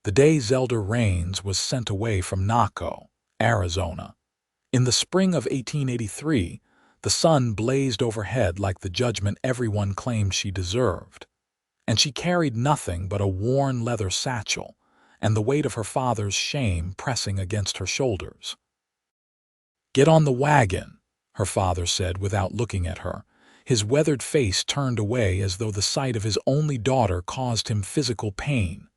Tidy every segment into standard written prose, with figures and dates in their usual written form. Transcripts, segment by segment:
the day Zelda Raines was sent away from Naco, Arizona. In the spring of 1883, the sun blazed overhead like the judgment everyone claimed she deserved, and she carried nothing but a worn leather satchel and the weight of her father's shame pressing against her shoulders. "Get on the wagon," her father said without looking at her, his weathered face turned away as though the sight of his only daughter caused him physical pain.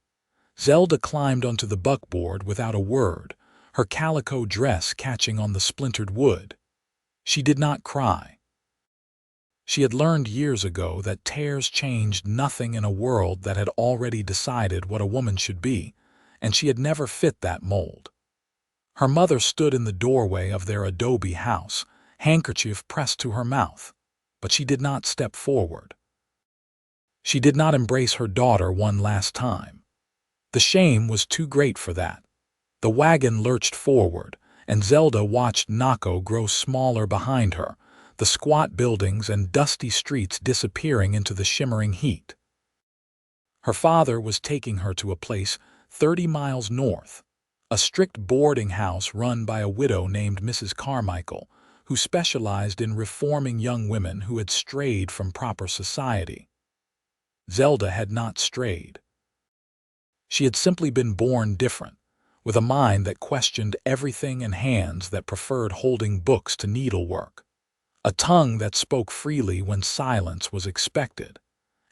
Zelda climbed onto the buckboard without a word, her calico dress catching on the splintered wood. She did not cry. She had learned years ago that tears changed nothing in a world that had already decided what a woman should be, and she had never fit that mold. Her mother stood in the doorway of their adobe house, handkerchief pressed to her mouth, but she did not step forward. She did not embrace her daughter one last time. The shame was too great for that. The wagon lurched forward, and Zelda watched Naco grow smaller behind her, the squat buildings and dusty streets disappearing into the shimmering heat. Her father was taking her to a place 30 miles north, a strict boarding house run by a widow named Mrs. Carmichael, who specialized in reforming young women who had strayed from proper society. Zelda had not strayed. She had simply been born different, with a mind that questioned everything and hands that preferred holding books to needlework, a tongue that spoke freely when silence was expected,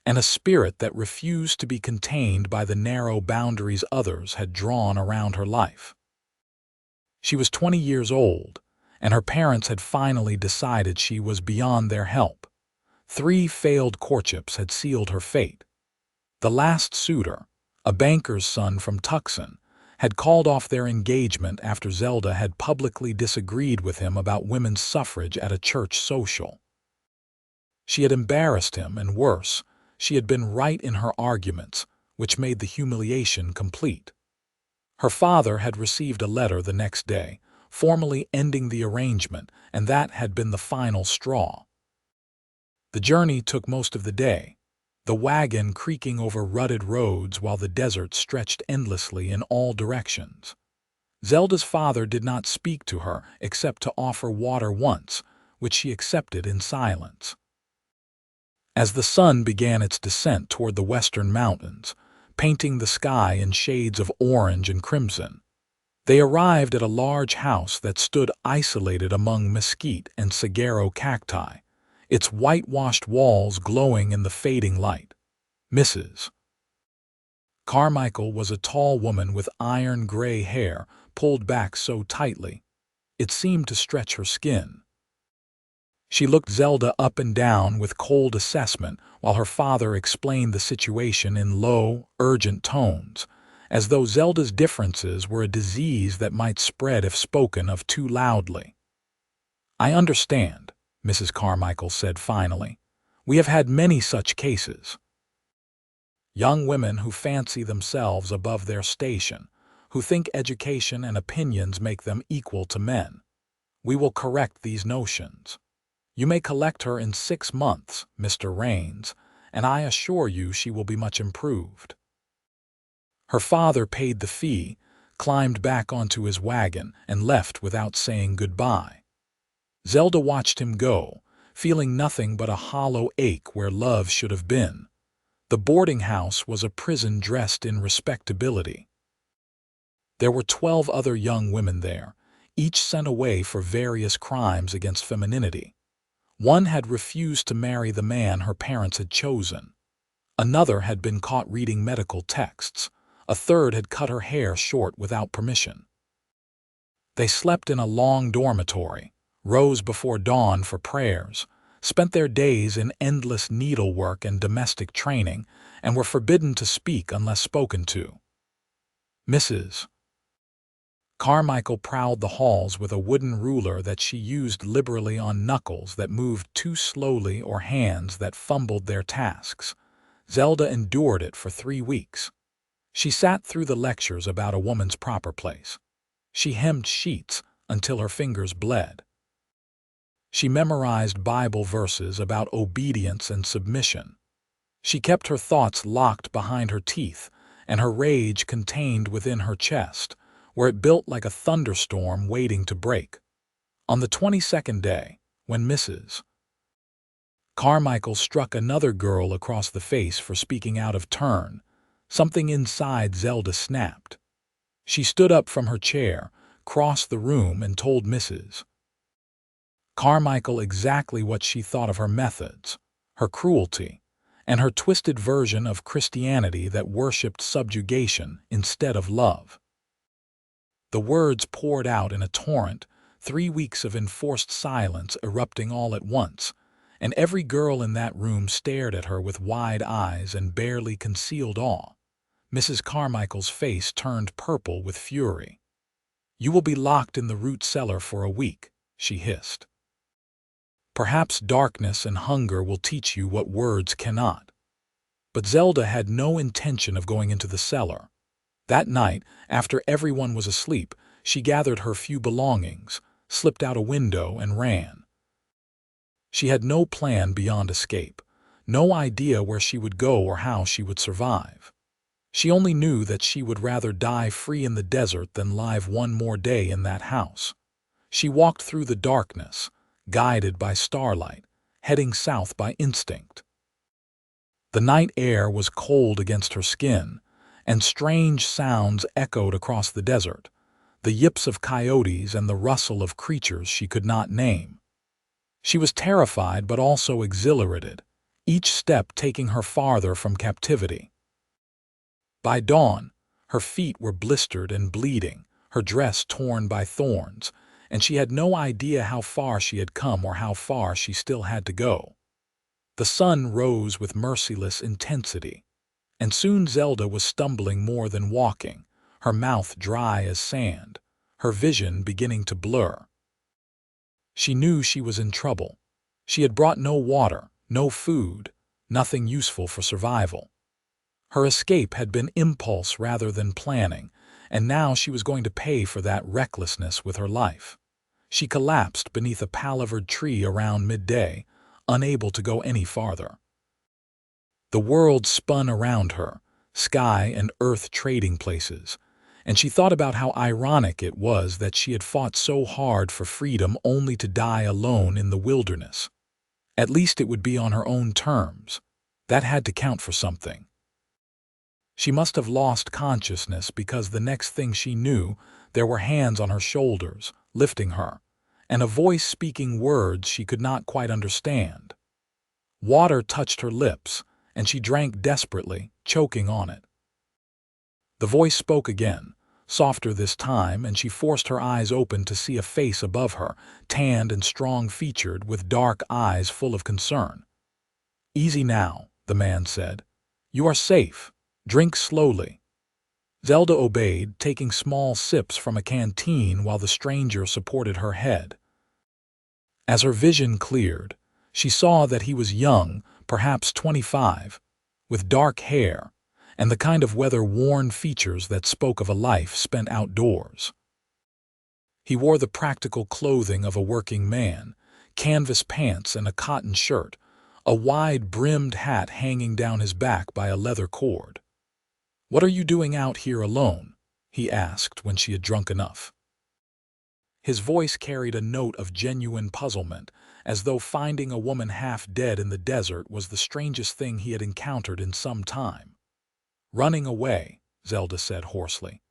and a spirit that refused to be contained by the narrow boundaries others had drawn around her life. She was 20 years old, and her parents had finally decided she was beyond their help. 3 failed courtships had sealed her fate. The last suitor, a banker's son from Tucson, had called off their engagement after Zelda had publicly disagreed with him about women's suffrage at a church social. She had embarrassed him, and worse, she had been right in her arguments, which made the humiliation complete. Her father had received a letter the next day, formally ending the arrangement, and that had been the final straw. The journey took most of the day, the wagon creaking over rutted roads while the desert stretched endlessly in all directions. Zelda's father did not speak to her except to offer water once, which she accepted in silence. As the sun began its descent toward the western mountains, painting the sky in shades of orange and crimson, they arrived at a large house that stood isolated among mesquite and saguaro cacti, its whitewashed walls glowing in the fading light. Mrs. Carmichael was a tall woman with iron-gray hair pulled back so tightly it seemed to stretch her skin. She looked Zelda up and down with cold assessment while her father explained the situation in low, urgent tones, as though Zelda's differences were a disease that might spread if spoken of too loudly. "I understand," Mrs. Carmichael said finally. "We have had many such cases. Young women who fancy themselves above their station, who think education and opinions make them equal to men. We will correct these notions. You may collect her in 6 months, Mr. Raines, and I assure you she will be much improved." Her father paid the fee, climbed back onto his wagon, and left without saying goodbye. Zelda watched him go, feeling nothing but a hollow ache where love should have been. The boarding house was a prison dressed in respectability. There were 12 other young women there, each sent away for various crimes against femininity. One had refused to marry the man her parents had chosen. Another had been caught reading medical texts. A third had cut her hair short without permission. They slept in a long dormitory, rose before dawn for prayers, spent their days in endless needlework and domestic training, and were forbidden to speak unless spoken to. Mrs. Carmichael prowled the halls with a wooden ruler that she used liberally on knuckles that moved too slowly or hands that fumbled their tasks. Zelda endured it for 3 weeks. She sat through the lectures about a woman's proper place. She hemmed sheets until her fingers bled. She memorized Bible verses about obedience and submission. She kept her thoughts locked behind her teeth and her rage contained within her chest, where it built like a thunderstorm waiting to break. On the 22nd day, when Mrs. Carmichael struck another girl across the face for speaking out of turn, something inside Zelda snapped. She stood up from her chair, crossed the room, and told Mrs. Carmichael exactly what she thought of her methods, her cruelty, and her twisted version of Christianity that worshipped subjugation instead of love. The words poured out in a torrent, 3 weeks of enforced silence erupting all at once, and every girl in that room stared at her with wide eyes and barely concealed awe. Mrs. Carmichael's face turned purple with fury. "You will be locked in the root cellar for a week," she hissed. "Perhaps darkness and hunger will teach you what words cannot." But Zelda had no intention of going into the cellar. That night, after everyone was asleep, she gathered her few belongings, slipped out a window, and ran. She had no plan beyond escape, no idea where she would go or how she would survive. She only knew that she would rather die free in the desert than live one more day in that house. She walked through the darkness, guided by starlight, heading south by instinct. The night air was cold against her skin, and strange sounds echoed across the desert, the yips of coyotes and the rustle of creatures she could not name. She was terrified but also exhilarated, each step taking her farther from captivity. By dawn, her feet were blistered and bleeding, her dress torn by thorns, and she had no idea how far she had come or how far she still had to go. The sun rose with merciless intensity, and soon Zelda was stumbling more than walking, her mouth dry as sand, her vision beginning to blur. She knew she was in trouble. She had brought no water, no food, nothing useful for survival. Her escape had been impulse rather than planning, and now she was going to pay for that recklessness with her life. She collapsed beneath a palavered tree around midday, unable to go any farther. The world spun around her, sky and earth trading places, and she thought about how ironic it was that she had fought so hard for freedom only to die alone in the wilderness. At least it would be on her own terms. That had to count for something. She must have lost consciousness because the next thing she knew, there were hands on her shoulders, lifting her, and a voice speaking words she could not quite understand. Water touched her lips, and she drank desperately, choking on it. The voice spoke again, softer this time, and she forced her eyes open to see a face above her, tanned and strong-featured, with dark eyes full of concern. "Easy now," the man said. "You are safe. Drink slowly." Zelda obeyed, taking small sips from a canteen while the stranger supported her head. As her vision cleared, she saw that he was young, perhaps 25, with dark hair, and the kind of weather-worn features that spoke of a life spent outdoors. He wore the practical clothing of a working man, canvas pants and a cotton shirt, a wide-brimmed hat hanging down his back by a leather cord. "What are you doing out here alone?" he asked when she had drunk enough. His voice carried a note of genuine puzzlement, as though finding a woman half dead in the desert was the strangest thing he had encountered in some time. "Running away," Zelda said hoarsely.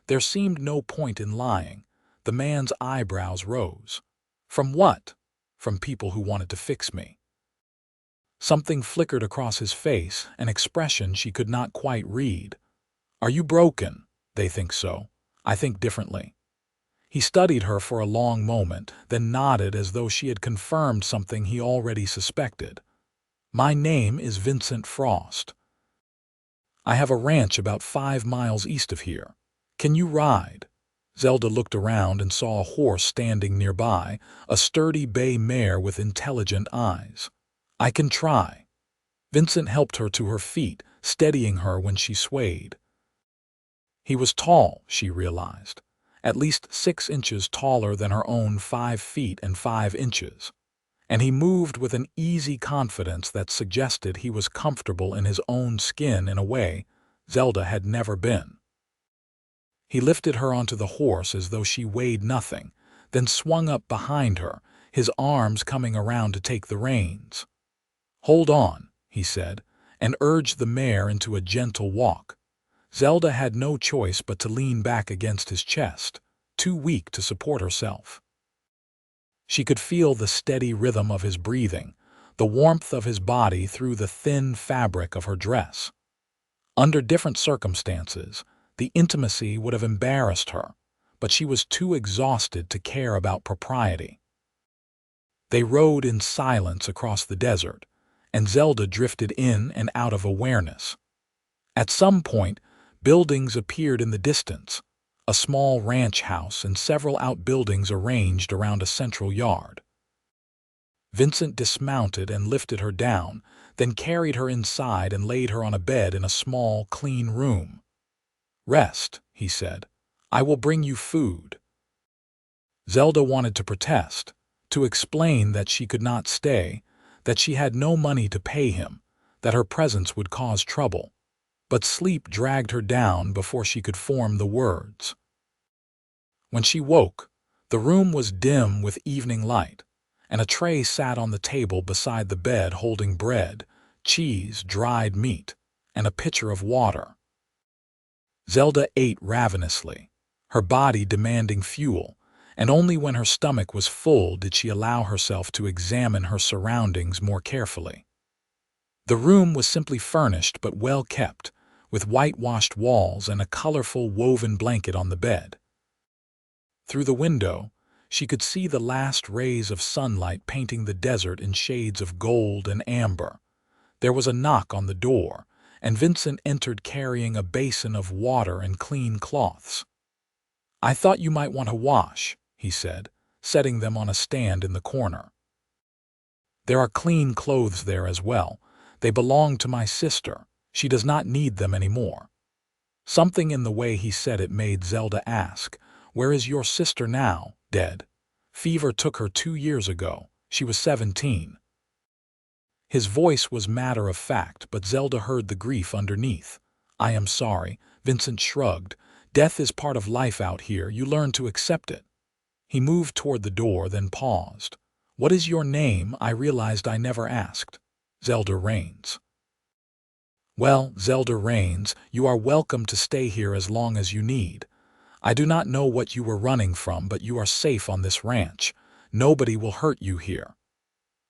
There seemed no point in lying. The man's eyebrows rose. "From what?" "From people who wanted to fix me." Something flickered across his face, an expression she could not quite read. "Are you broken?" "They think so. I think differently." He studied her for a long moment, then nodded as though she had confirmed something he already suspected. "My name is Vincent Frost. I have a ranch about 5 miles east of here. Can you ride?" Zelda looked around and saw a horse standing nearby, a sturdy bay mare with intelligent eyes. "I can try." Vincent helped her to her feet, steadying her when she swayed. He was tall, she realized, at least 6 inches taller than her own 5 feet and 5 inches, and he moved with an easy confidence that suggested he was comfortable in his own skin in a way Zelda had never been. He lifted her onto the horse as though she weighed nothing, then swung up behind her, his arms coming around to take the reins. "Hold on," he said, and urged the mare into a gentle walk. Zelda had no choice but to lean back against his chest, too weak to support herself. She could feel the steady rhythm of his breathing, the warmth of his body through the thin fabric of her dress. Under different circumstances, the intimacy would have embarrassed her, but she was too exhausted to care about propriety. They rode in silence across the desert, and Zelda drifted in and out of awareness. At some point, buildings appeared in the distance, a small ranch house and several outbuildings arranged around a central yard. Vincent dismounted and lifted her down, then carried her inside and laid her on a bed in a small, clean room. "Rest," he said. "I will bring you food." Zelda wanted to protest, to explain that she could not stay, that she had no money to pay him, that her presence would cause trouble. But sleep dragged her down before she could form the words. When she woke, the room was dim with evening light, and a tray sat on the table beside the bed holding bread, cheese, dried meat, and a pitcher of water. Zelda ate ravenously, her body demanding fuel, and only when her stomach was full did she allow herself to examine her surroundings more carefully. The room was simply furnished but well kept, with whitewashed walls and a colorful woven blanket on the bed. Through the window, she could see the last rays of sunlight painting the desert in shades of gold and amber. There was a knock on the door, and Vincent entered carrying a basin of water and clean cloths. "I thought you might want to wash," he said, setting them on a stand in the corner. "There are clean clothes there as well. They belong to my sister. She does not need them anymore." Something in the way he said it made Zelda ask, "Where is your sister now? Dead? Fever took her 2 years ago. She was 17. His voice was matter of fact, but Zelda heard the grief underneath. "I am sorry," Vincent shrugged. "Death is part of life out here. You learn to accept it." He moved toward the door, then paused. "What is your name?" I realized I never asked. "Zelda Raines." "Well, Zelda Raines, you are welcome to stay here as long as you need. I do not know what you were running from, but you are safe on this ranch. Nobody will hurt you here."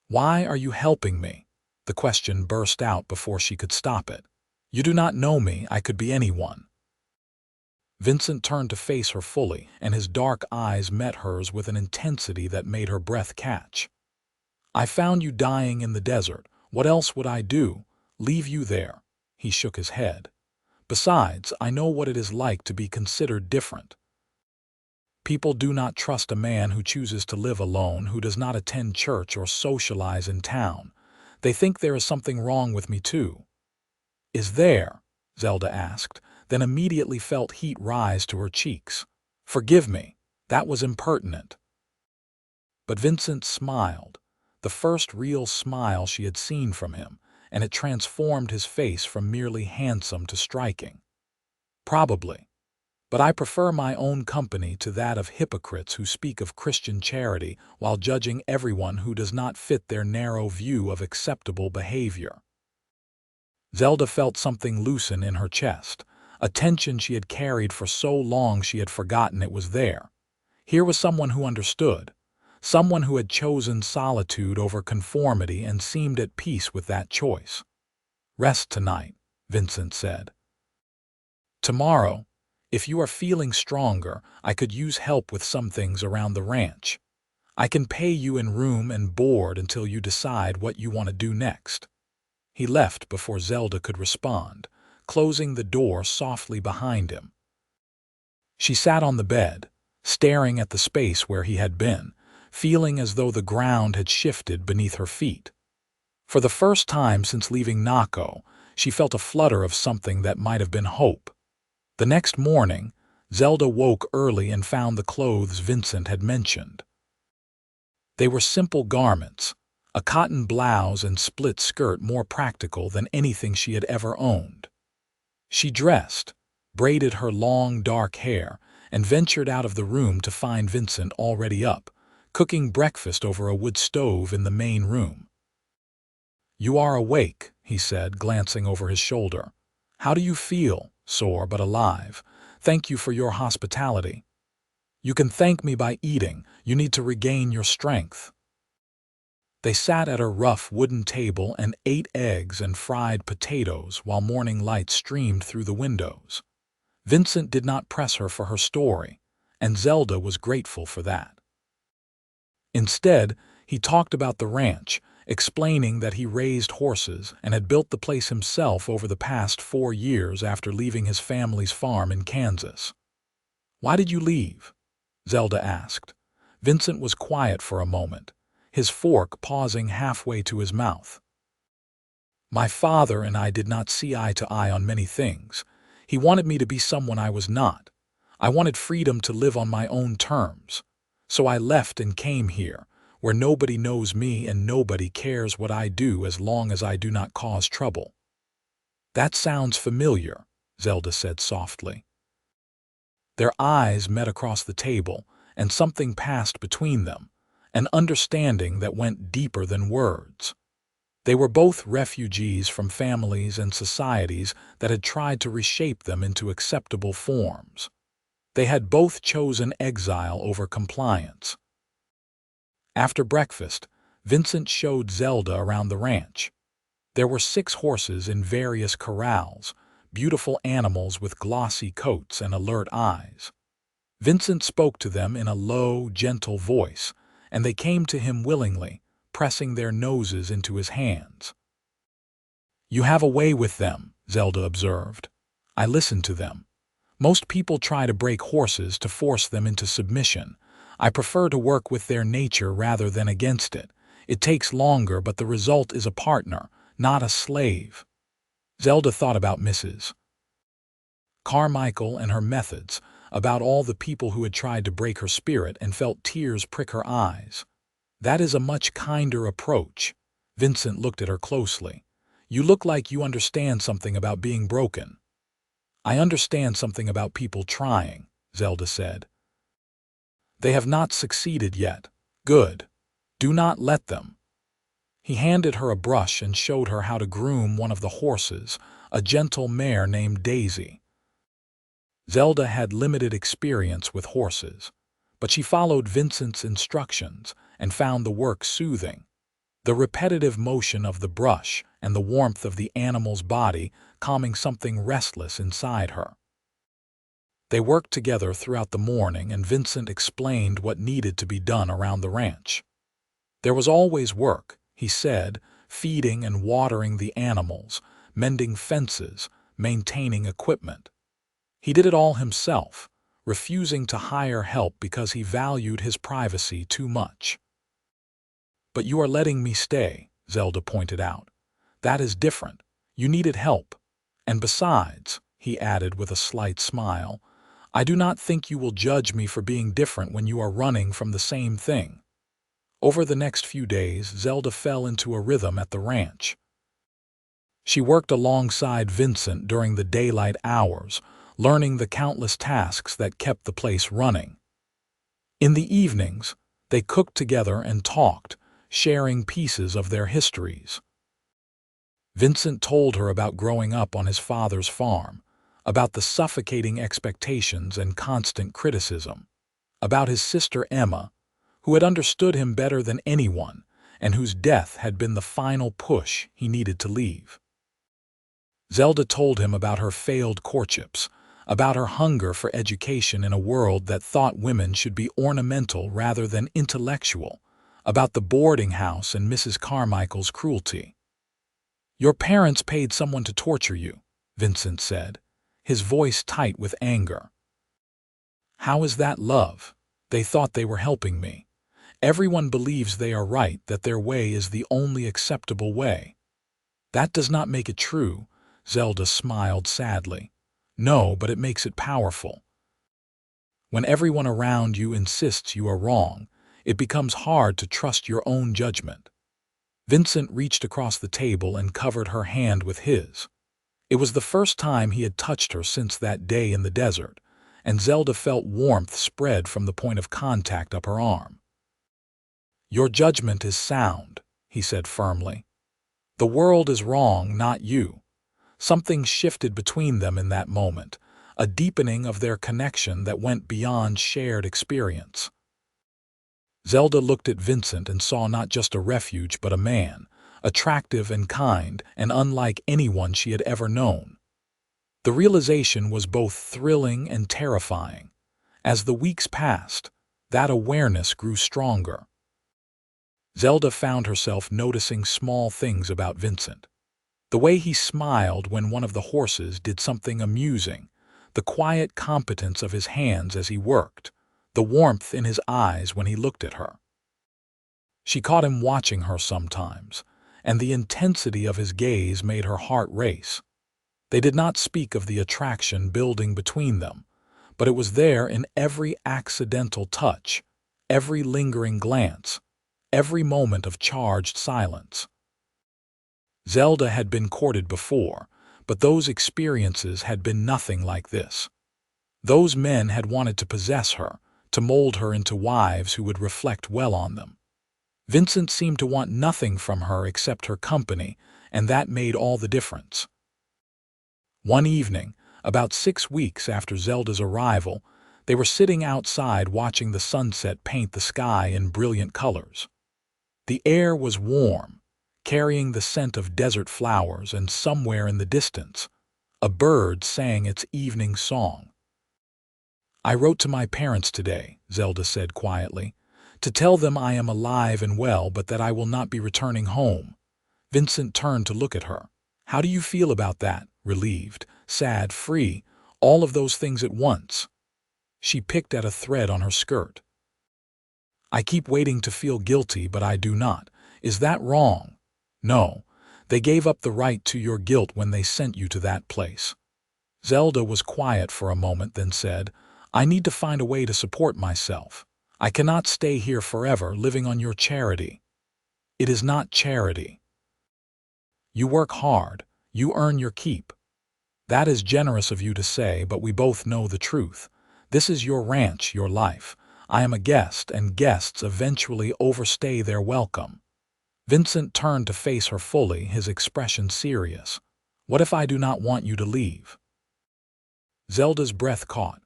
"Why are you helping me?" The question burst out before she could stop it. "You do not know me. I could be anyone." Vincent turned to face her fully, and his dark eyes met hers with an intensity that made her breath catch. "I found you dying in the desert. What else would I do? Leave you there?" He shook his head. "Besides, I know what it is like to be considered different. People do not trust a man who chooses to live alone, who does not attend church or socialize in town. They think there is something wrong with me too." "Is there?" Zelda asked, then immediately felt heat rise to her cheeks. "Forgive me. That was impertinent." But Vincent smiled, the first real smile she had seen from him, and it transformed his face from merely handsome to striking. "Probably. But I prefer my own company to that of hypocrites who speak of Christian charity while judging everyone who does not fit their narrow view of acceptable behavior." Zelda felt something loosen in her chest, a tension she had carried for so long she had forgotten it was there. Here was someone who understood, someone who had chosen solitude over conformity and seemed at peace with that choice. "Rest tonight," Vincent said. "Tomorrow, if you are feeling stronger, I could use help with some things around the ranch. I can pay you in room and board until you decide what you want to do next." He left before Zelda could respond, closing the door softly behind him. She sat on the bed, staring at the space where he had been, feeling as though the ground had shifted beneath her feet. For the first time since leaving Naco, she felt a flutter of something that might have been hope. The next morning, Zelda woke early and found the clothes Vincent had mentioned. They were simple garments, a cotton blouse and split skirt more practical than anything she had ever owned. She dressed, braided her long, dark hair, and ventured out of the room to find Vincent already up, cooking breakfast over a wood stove in the main room. "You are awake," he said, glancing over his shoulder. "How do you feel?" "Sore but alive. Thank you for your hospitality." "You can thank me by eating. You need to regain your strength." They sat at a rough wooden table and ate eggs and fried potatoes while morning light streamed through the windows. Vincent did not press her for her story, and Zelda was grateful for that. Instead, he talked about the ranch, explaining that he raised horses and had built the place himself over the past 4 years after leaving his family's farm in Kansas. "Why did you leave?" Zelda asked. Vincent was quiet for a moment, his fork pausing halfway to his mouth. "My father and I did not see eye to eye on many things. He wanted me to be someone I was not. I wanted freedom to live on my own terms. So I left and came here, where nobody knows me and nobody cares what I do as long as I do not cause trouble." "That sounds familiar," Zelda said softly. Their eyes met across the table, and something passed between them, an understanding that went deeper than words. They were both refugees from families and societies that had tried to reshape them into acceptable forms. They had both chosen exile over compliance. After breakfast, Vincent showed Zelda around the ranch. There were 6 horses in various corrals, beautiful animals with glossy coats and alert eyes. Vincent spoke to them in a low, gentle voice, and they came to him willingly, pressing their noses into his hands. "You have a way with them," Zelda observed. "I listen to them. Most people try to break horses to force them into submission. I prefer to work with their nature rather than against it. It takes longer, but the result is a partner, not a slave." Zelda thought about Mrs. Carmichael and her methods, about all the people who had tried to break her spirit and felt tears prick her eyes. "That is a much kinder approach." Vincent looked at her closely. "You look like you understand something about being broken." "I understand something about people trying," Zelda said. "They have not succeeded yet. Good. Do not let them." He handed her a brush and showed her how to groom one of the horses, a gentle mare named Daisy. Zelda had limited experience with horses, but she followed Vincent's instructions and found the work soothing. The repetitive motion of the brush and the warmth of the animal's body calming something restless inside her. They worked together throughout the morning, and Vincent explained what needed to be done around the ranch. There was always work, he said, feeding and watering the animals, mending fences, maintaining equipment. He did it all himself, refusing to hire help because he valued his privacy too much. "But you are letting me stay," Zelda pointed out. "That is different. You needed help. And besides," he added with a slight smile, "I do not think you will judge me for being different when you are running from the same thing." Over the next few days, Zelda fell into a rhythm at the ranch. She worked alongside Vincent during the daylight hours, learning the countless tasks that kept the place running. In the evenings, they cooked together and talked, sharing pieces of their histories. Vincent told her about growing up on his father's farm, about the suffocating expectations and constant criticism, about his sister Emma, who had understood him better than anyone and whose death had been the final push he needed to leave. Zelda told him about her failed courtships, about her hunger for education in a world that thought women should be ornamental rather than intellectual, about the boarding house and Mrs. Carmichael's cruelty. "Your parents paid someone to torture you," Vincent said, his voice tight with anger. "How is that love? They thought they were helping me. Everyone believes they are right, that their way is the only acceptable way." "That does not make it true," Zelda smiled sadly. "No, but it makes it powerful. When everyone around you insists you are wrong, it becomes hard to trust your own judgment." Vincent reached across the table and covered her hand with his. It was the first time he had touched her since that day in the desert, and Zelda felt warmth spread from the point of contact up her arm. "Your judgment is sound," he said firmly. "The world is wrong, not you." Something shifted between them in that moment, a deepening of their connection that went beyond shared experience. Zelda looked at Vincent and saw not just a refuge but a man, attractive and kind and unlike anyone she had ever known. The realization was both thrilling and terrifying. As the weeks passed, that awareness grew stronger. Zelda found herself noticing small things about Vincent. The way he smiled when one of the horses did something amusing, the quiet competence of his hands as he worked, the warmth in his eyes when he looked at her. She caught him watching her sometimes, and the intensity of his gaze made her heart race. They did not speak of the attraction building between them, but it was there in every accidental touch, every lingering glance, every moment of charged silence. Zelda had been courted before, but those experiences had been nothing like this. Those men had wanted to possess her, to mold her into wives who would reflect well on them. Vincent seemed to want nothing from her except her company, and that made all the difference. One evening, about 6 weeks after Zelda's arrival, they were sitting outside watching the sunset paint the sky in brilliant colors. The air was warm, carrying the scent of desert flowers, and somewhere in the distance, a bird sang its evening song. "I wrote to my parents today," Zelda said quietly, "to tell them I am alive and well, but that I will not be returning home." Vincent turned to look at her. "How do you feel about that? Relieved, sad, free, all of those things at once?" She picked at a thread on her skirt. "I keep waiting to feel guilty, but I do not. Is that wrong?" "No, they gave up the right to your guilt when they sent you to that place." Zelda was quiet for a moment, then said, "I need to find a way to support myself. I cannot stay here forever living on your charity." "It is not charity. You work hard, you earn your keep." "That is generous of you to say, but we both know the truth. This is your ranch, your life. I am a guest, and guests eventually overstay their welcome." Vincent turned to face her fully, his expression serious. "What if I do not want you to leave?" Zelda's breath caught.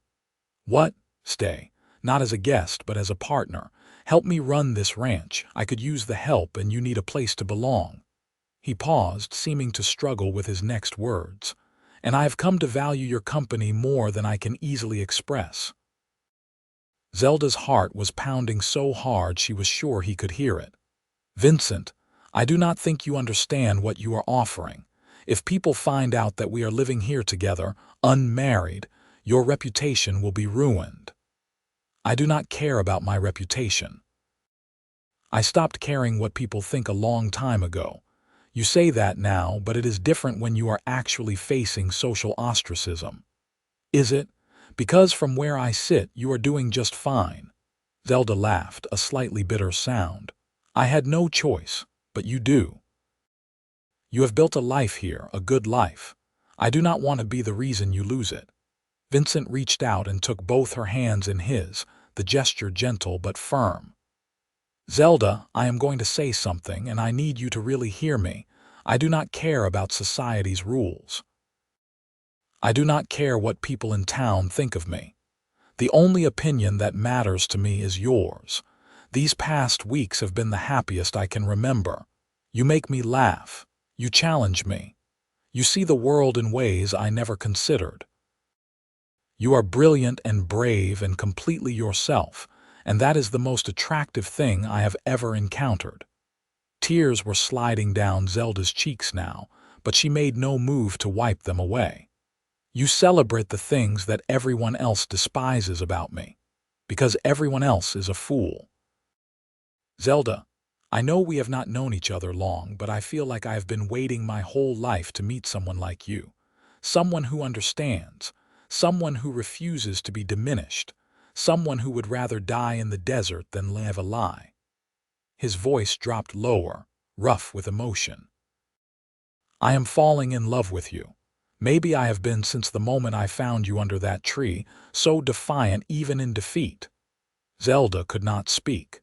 "What? Stay. Not as a guest, but as a partner. Help me run this ranch. I could use the help, and you need a place to belong." He paused, seeming to struggle with his next words. "And I have come to value your company more than I can easily express." Zelda's heart was pounding so hard she was sure he could hear it. "Vincent, I do not think you understand what you are offering. If people find out that we are living here together, unmarried, your reputation will be ruined." "I do not care about my reputation. I stopped caring what people think a long time ago. You say that now, but it is different when you are actually facing social ostracism." "Is it? Because from where I sit, you are doing just fine." Zelda laughed, a slightly bitter sound. "I had no choice, but you do. You have built a life here, a good life. I do not want to be the reason you lose it." Vincent reached out and took both her hands in his, the gesture gentle but firm. "Zelda, I am going to say something, and I need you to really hear me. I do not care about society's rules. I do not care what people in town think of me. The only opinion that matters to me is yours. These past weeks have been the happiest I can remember. You make me laugh. You challenge me. You see the world in ways I never considered. You are brilliant and brave and completely yourself, and that is the most attractive thing I have ever encountered." Tears were sliding down Zelda's cheeks now, but she made no move to wipe them away. "You celebrate the things that everyone else despises about me, because everyone else is a fool." "Zelda, I know we have not known each other long, but I feel like I have been waiting my whole life to meet someone like you. Someone who understands, someone who refuses to be diminished, someone who would rather die in the desert than live a lie." His voice dropped lower, rough with emotion. "I am falling in love with you. Maybe I have been since the moment I found you under that tree, so defiant even in defeat." Zelda could not speak.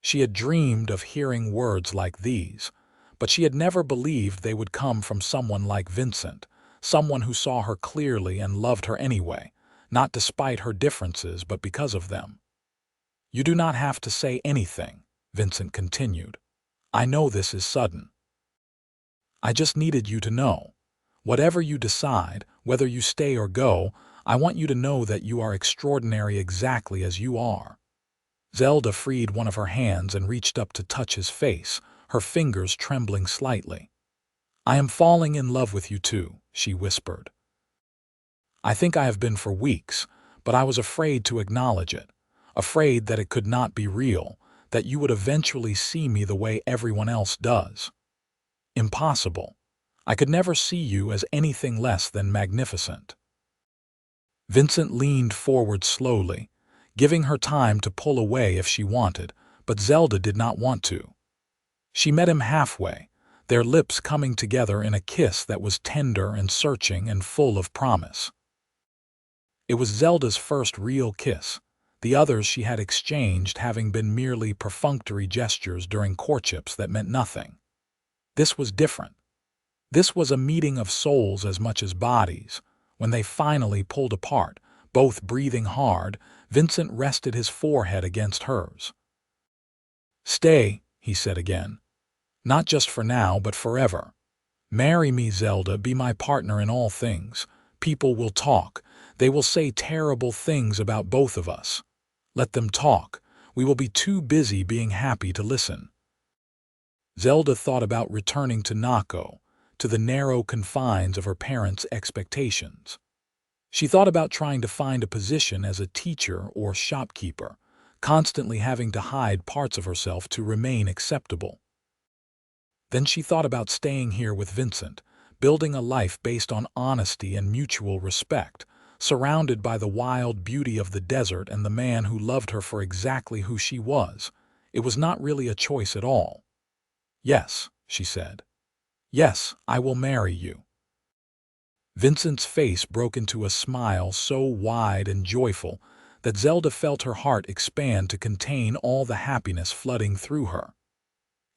She had dreamed of hearing words like these, but she had never believed they would come from someone like Vincent, someone who saw her clearly and loved her anyway, not despite her differences but because of them. "You do not have to say anything," Vincent continued. "I know this is sudden. I just needed you to know. Whatever you decide, whether you stay or go, I want you to know that you are extraordinary exactly as you are." Zelda freed one of her hands and reached up to touch his face, her fingers trembling slightly. "I am falling in love with you too," she whispered. "I think I have been for weeks, but I was afraid to acknowledge it, afraid that it could not be real, that you would eventually see me the way everyone else does. Impossible. I could never see you as anything less than magnificent." Vincent leaned forward slowly, giving her time to pull away if she wanted, but Zelda did not want to. She met him halfway, their lips coming together in a kiss that was tender and searching and full of promise. It was Zelda's first real kiss, the others she had exchanged having been merely perfunctory gestures during courtships that meant nothing. This was different. This was a meeting of souls as much as bodies. When they finally pulled apart, both breathing hard, Vincent rested his forehead against hers. "Stay," he said again. "Not just for now, but forever. Marry me, Zelda, be my partner in all things. People will talk. They will say terrible things about both of us. Let them talk. We will be too busy being happy to listen." Zelda thought about returning to Naco, to the narrow confines of her parents' expectations. She thought about trying to find a position as a teacher or shopkeeper, constantly having to hide parts of herself to remain acceptable. Then she thought about staying here with Vincent, building a life based on honesty and mutual respect, surrounded by the wild beauty of the desert and the man who loved her for exactly who she was. It was not really a choice at all. "Yes," she said. "Yes, I will marry you." Vincent's face broke into a smile so wide and joyful that Zelda felt her heart expand to contain all the happiness flooding through her.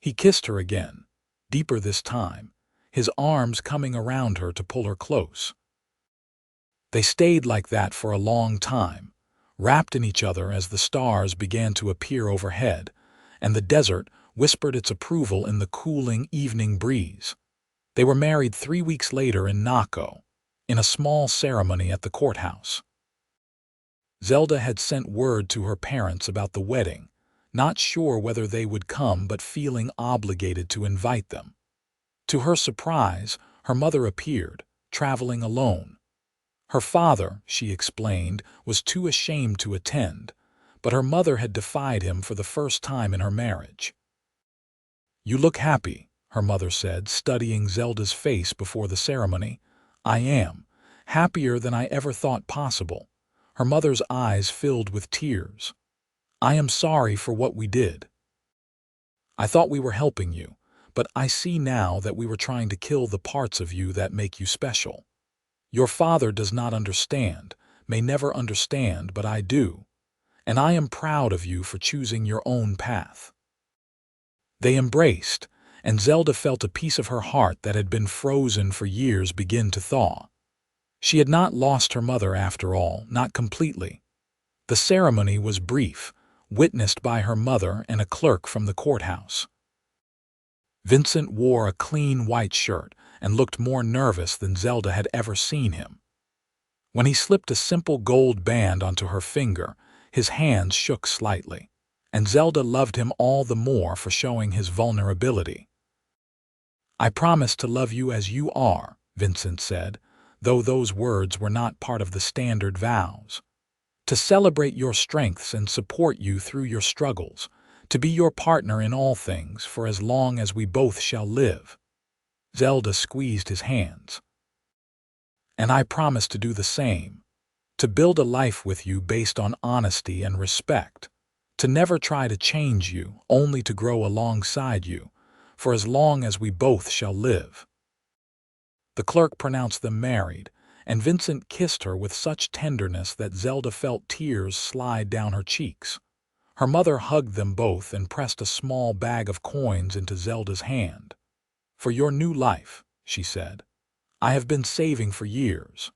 He kissed her again, deeper this time, his arms coming around her to pull her close. They stayed like that for a long time, wrapped in each other as the stars began to appear overhead, and the desert whispered its approval in the cooling evening breeze. They were married 3 weeks later in Naco, in a small ceremony at the courthouse. Zelda had sent word to her parents about the wedding, not sure whether they would come but feeling obligated to invite them. To her surprise, her mother appeared, traveling alone. Her father, she explained, was too ashamed to attend, but her mother had defied him for the first time in her marriage. "You look happy," her mother said, studying Zelda's face before the ceremony. "I am. Happier than I ever thought possible." Her mother's eyes filled with tears. "I am sorry for what we did. I thought we were helping you, but I see now that we were trying to kill the parts of you that make you special. Your father does not understand, may never understand, but I do. And I am proud of you for choosing your own path." They embraced, and Zelda felt a piece of her heart that had been frozen for years begin to thaw. She had not lost her mother after all, not completely. The ceremony was brief, witnessed by her mother and a clerk from the courthouse. Vincent wore a clean white shirt and looked more nervous than Zelda had ever seen him. When he slipped a simple gold band onto her finger, his hands shook slightly, and Zelda loved him all the more for showing his vulnerability. "I promise to love you as you are," Vincent said, though those words were not part of the standard vows. "To celebrate your strengths and support you through your struggles, to be your partner in all things for as long as we both shall live." Zelda squeezed his hands. "And I promise to do the same, to build a life with you based on honesty and respect, to never try to change you, only to grow alongside you, for as long as we both shall live." The clerk pronounced them married, and Vincent kissed her with such tenderness that Zelda felt tears slide down her cheeks. Her mother hugged them both and pressed a small bag of coins into Zelda's hand. "For your new life," she said. "I have been saving for years.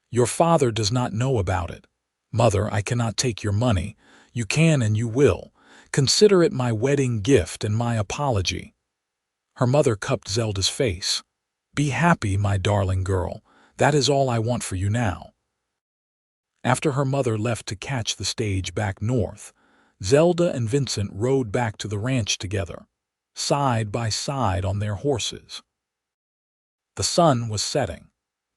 Your father does not know about it. Mother, I cannot take your money. You can and you will. Consider it my wedding gift and my apology." Her mother cupped Zelda's face. "Be happy, my darling girl. That is all I want for you now." After her mother left to catch the stage back north, Zelda and Vincent rode back to the ranch together, side by side on their horses. The sun was setting,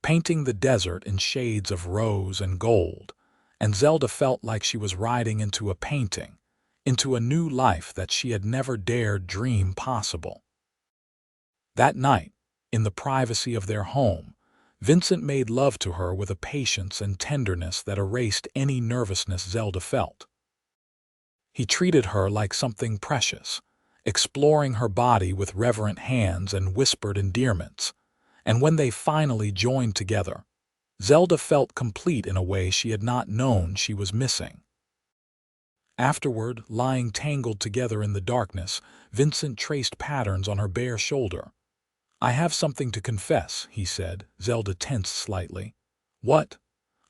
painting the desert in shades of rose and gold, and Zelda felt like she was riding into a painting, into a new life that she had never dared dream possible. That night, in the privacy of their home, Vincent made love to her with a patience and tenderness that erased any nervousness Zelda felt. He treated her like something precious, exploring her body with reverent hands and whispered endearments, and when they finally joined together, Zelda felt complete in a way she had not known she was missing. Afterward, lying tangled together in the darkness, Vincent traced patterns on her bare shoulder. "I have something to confess," he said. Zelda tensed slightly. "What?"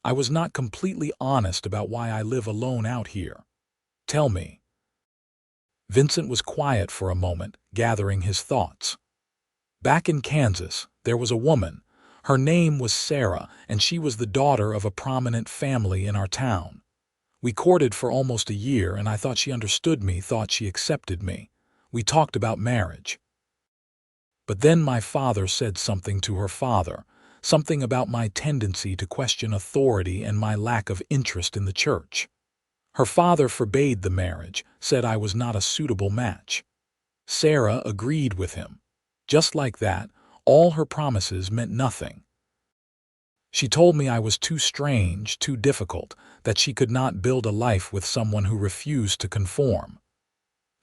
"I was not completely honest about why I live alone out here." "Tell me." Vincent was quiet for a moment, gathering his thoughts. "Back in Kansas, there was a woman. Her name was Sarah, and she was the daughter of a prominent family in our town. We courted for almost a year, and I thought she understood me, thought she accepted me. We talked about marriage. But then my father said something to her father, something about my tendency to question authority and my lack of interest in the church. Her father forbade the marriage, said I was not a suitable match. Sarah agreed with him. Just like that, all her promises meant nothing. She told me I was too strange, too difficult, that she could not build a life with someone who refused to conform."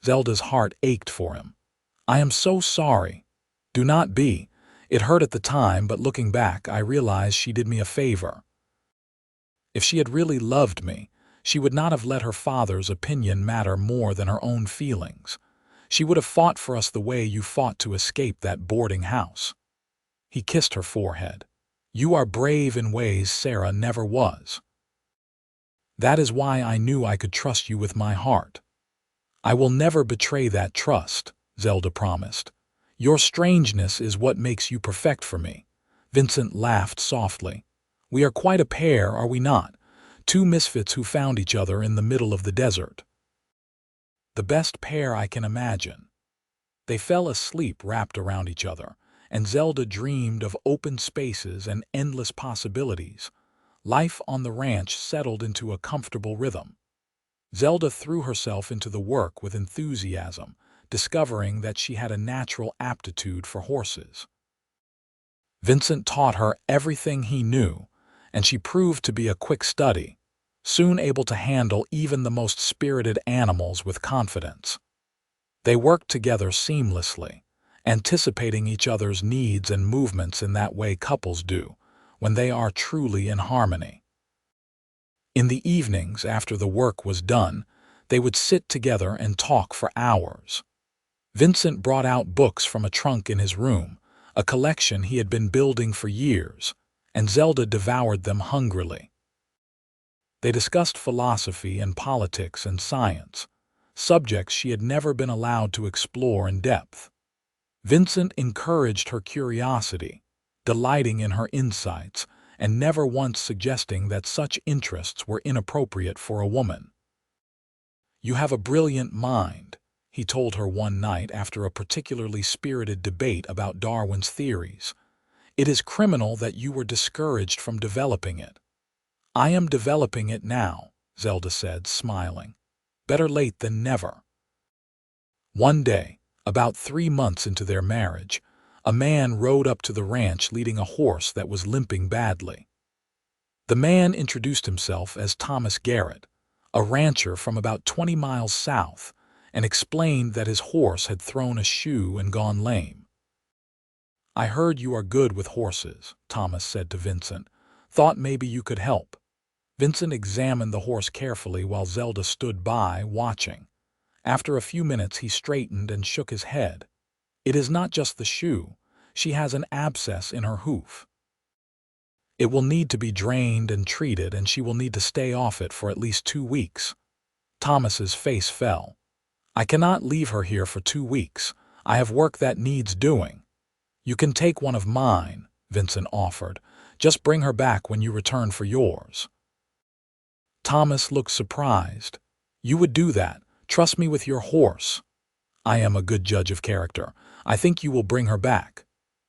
Zelda's heart ached for him. "I am so sorry." "Do not be. It hurt at the time, but looking back, I realized she did me a favor. If she had really loved me, she would not have let her father's opinion matter more than her own feelings. She would have fought for us the way you fought to escape that boarding house." He kissed her forehead. "You are brave in ways Sarah never was. That is why I knew I could trust you with my heart." "I will never betray that trust," Zelda promised. "Your strangeness is what makes you perfect for me." Vincent laughed softly. "We are quite a pair, are we not? Two misfits who found each other in the middle of the desert." "The best pair I can imagine." They fell asleep wrapped around each other, and Zelda dreamed of open spaces and endless possibilities. Life on the ranch settled into a comfortable rhythm. Zelda threw herself into the work with enthusiasm, discovering that she had a natural aptitude for horses. Vincent taught her everything he knew, and she proved to be a quick study, soon able to handle even the most spirited animals with confidence. They worked together seamlessly, anticipating each other's needs and movements in that way couples do, when they are truly in harmony. In the evenings, after the work was done, they would sit together and talk for hours. Vincent brought out books from a trunk in his room, a collection he had been building for years, and Zelda devoured them hungrily. They discussed philosophy and politics and science, subjects she had never been allowed to explore in depth. Vincent encouraged her curiosity, delighting in her insights, and never once suggesting that such interests were inappropriate for a woman. "You have a brilliant mind," he told her one night after a particularly spirited debate about Darwin's theories. "It is criminal that you were discouraged from developing it." "I am developing it now," Zelda said, smiling. "Better late than never." One day, about 3 months into their marriage, a man rode up to the ranch leading a horse that was limping badly. The man introduced himself as Thomas Garrett, a rancher from about 20 miles south, and explained that his horse had thrown a shoe and gone lame. I heard you are good with horses, Thomas said to Vincent. Thought maybe you could help. Vincent examined the horse carefully while Zelda stood by, watching. After a few minutes he straightened and shook his head. It is not just the shoe. She has an abscess in her hoof. It will need to be drained and treated, and she will need to stay off it for at least 2 weeks. Thomas's face fell. I cannot leave her here for 2 weeks. I have work that needs doing. You can take one of mine, Vincent offered. Just bring her back when you return for yours. Thomas looked surprised. You would do that? Trust me with your horse. I am a good judge of character. I think you will bring her back.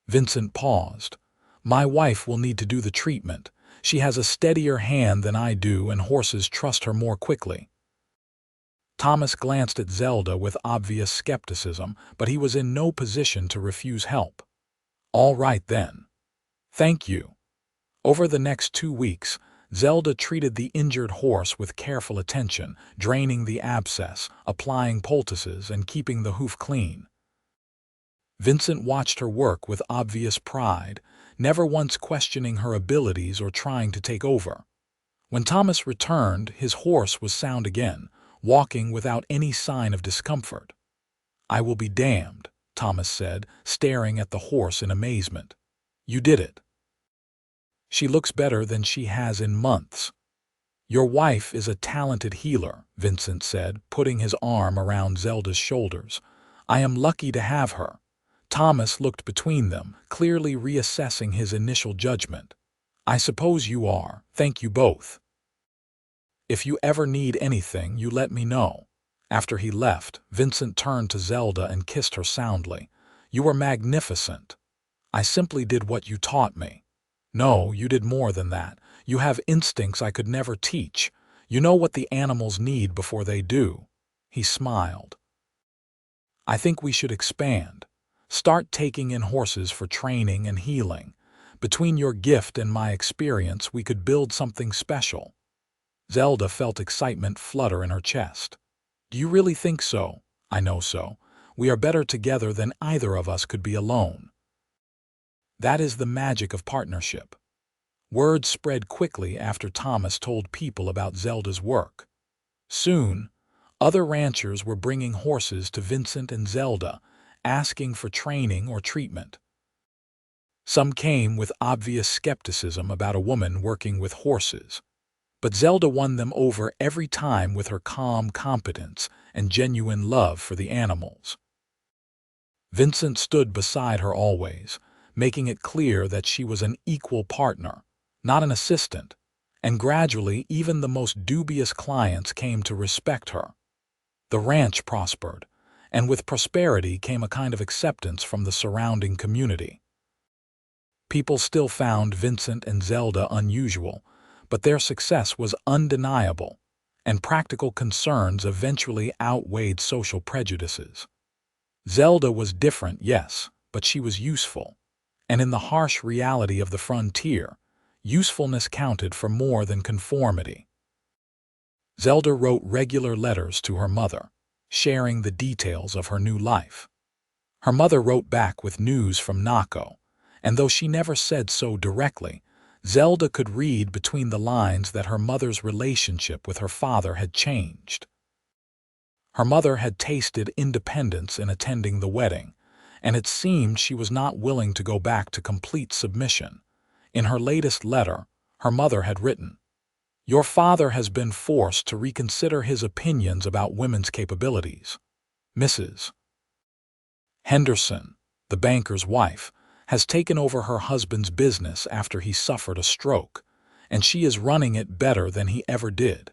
Vincent paused. My wife will need to do the treatment. She has a steadier hand than I do, and horses trust her more quickly. Thomas glanced at Zelda with obvious skepticism, but he was in no position to refuse help. All right then. Thank you. Over the next 2 weeks, Zelda treated the injured horse with careful attention, draining the abscess, applying poultices, and keeping the hoof clean. Vincent watched her work with obvious pride, never once questioning her abilities or trying to take over. When Thomas returned, his horse was sound again, walking without any sign of discomfort. I will be damned, Thomas said, staring at the horse in amazement. You did it. She looks better than she has in months. Your wife is a talented healer, Vincent said, putting his arm around Zelda's shoulders. I am lucky to have her. Thomas looked between them, clearly reassessing his initial judgment. I suppose you are. Thank you both. If you ever need anything, you let me know. After he left, Vincent turned to Zelda and kissed her soundly. You were magnificent. I simply did what you taught me. No, you did more than that. You have instincts I could never teach. You know what the animals need before they do. He smiled. I think we should expand. Start taking in horses for training and healing. Between your gift and my experience, we could build something special. Zelda felt excitement flutter in her chest. Do you really think so? I know so. We are better together than either of us could be alone. That is the magic of partnership. Word spread quickly after Thomas told people about Zelda's work. Soon, other ranchers were bringing horses to Vincent and Zelda, asking for training or treatment. Some came with obvious skepticism about a woman working with horses, but Zelda won them over every time with her calm competence and genuine love for the animals. Vincent stood beside her always, making it clear that she was an equal partner, not an assistant, and gradually even the most dubious clients came to respect her. The ranch prospered, and with prosperity came a kind of acceptance from the surrounding community. People still found Vincent and Zelda unusual, but their success was undeniable, and practical concerns eventually outweighed social prejudices. Zelda was different, yes, but she was useful, and in the harsh reality of the frontier, usefulness counted for more than conformity. Zelda wrote regular letters to her mother, sharing the details of her new life. Her mother wrote back with news from Naco, and though she never said so directly, Zelda could read between the lines that her mother's relationship with her father had changed. Her mother had tasted independence in attending the wedding, and it seemed she was not willing to go back to complete submission. In her latest letter, her mother had written, Your father has been forced to reconsider his opinions about women's capabilities. Mrs. Henderson, the banker's wife, has taken over her husband's business after he suffered a stroke, and she is running it better than he ever did.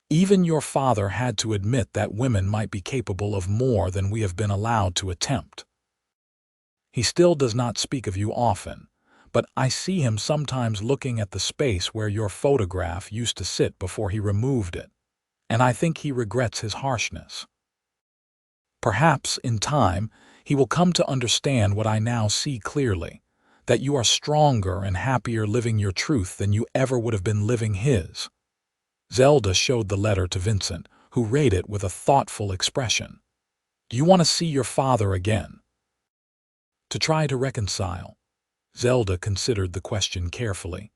Even your father had to admit that women might be capable of more than we have been allowed to attempt. He still does not speak of you often, but I see him sometimes looking at the space where your photograph used to sit before he removed it, and I think he regrets his harshness. Perhaps, in time, he will come to understand what I now see clearly, that you are stronger and happier living your truth than you ever would have been living his. Zelda showed the letter to Vincent, who read it with a thoughtful expression. Do you want to see your father again? To try to reconcile. Zelda considered the question carefully.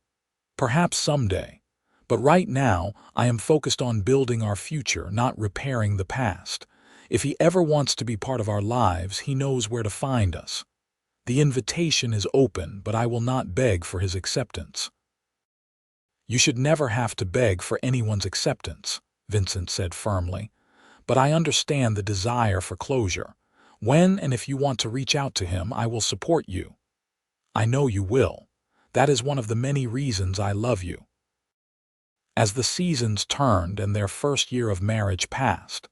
Perhaps someday. But right now, I am focused on building our future, not repairing the past. If he ever wants to be part of our lives, he knows where to find us. The invitation is open, but I will not beg for his acceptance. You should never have to beg for anyone's acceptance, Vincent said firmly. But I understand the desire for closure. When and if you want to reach out to him, I will support you. I know you will. That is one of the many reasons I love you. As the seasons turned and their first year of marriage passed,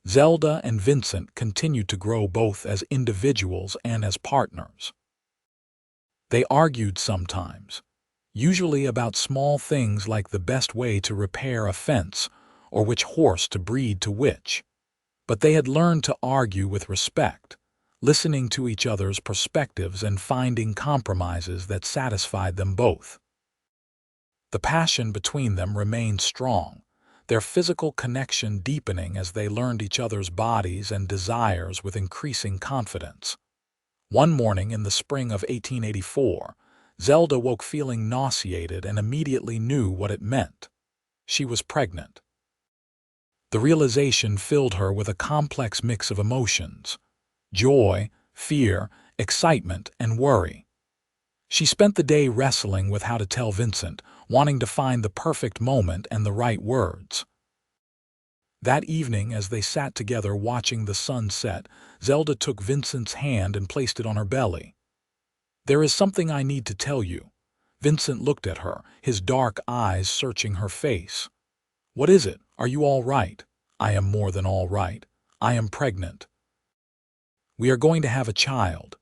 Zelda and Vincent continued to grow both as individuals and as partners. They argued sometimes, usually about small things like the best way to repair a fence or which horse to breed to which. But they had learned to argue with respect, listening to each other's perspectives and finding compromises that satisfied them both. The passion between them remained strong, their physical connection deepening as they learned each other's bodies and desires with increasing confidence. One morning in the spring of 1884, Zelda woke feeling nauseated and immediately knew what it meant. She was pregnant. The realization filled her with a complex mix of emotions: joy, fear, excitement, and worry. She spent the day wrestling with how to tell Vincent, wanting to find the perfect moment and the right words. That evening, as they sat together watching the sun set, Zelda took Vincent's hand and placed it on her belly. "There is something I need to tell you." Vincent looked at her, his dark eyes searching her face. "What is it? Are you all right?" "I am more than all right. I am pregnant. We are going to have a child."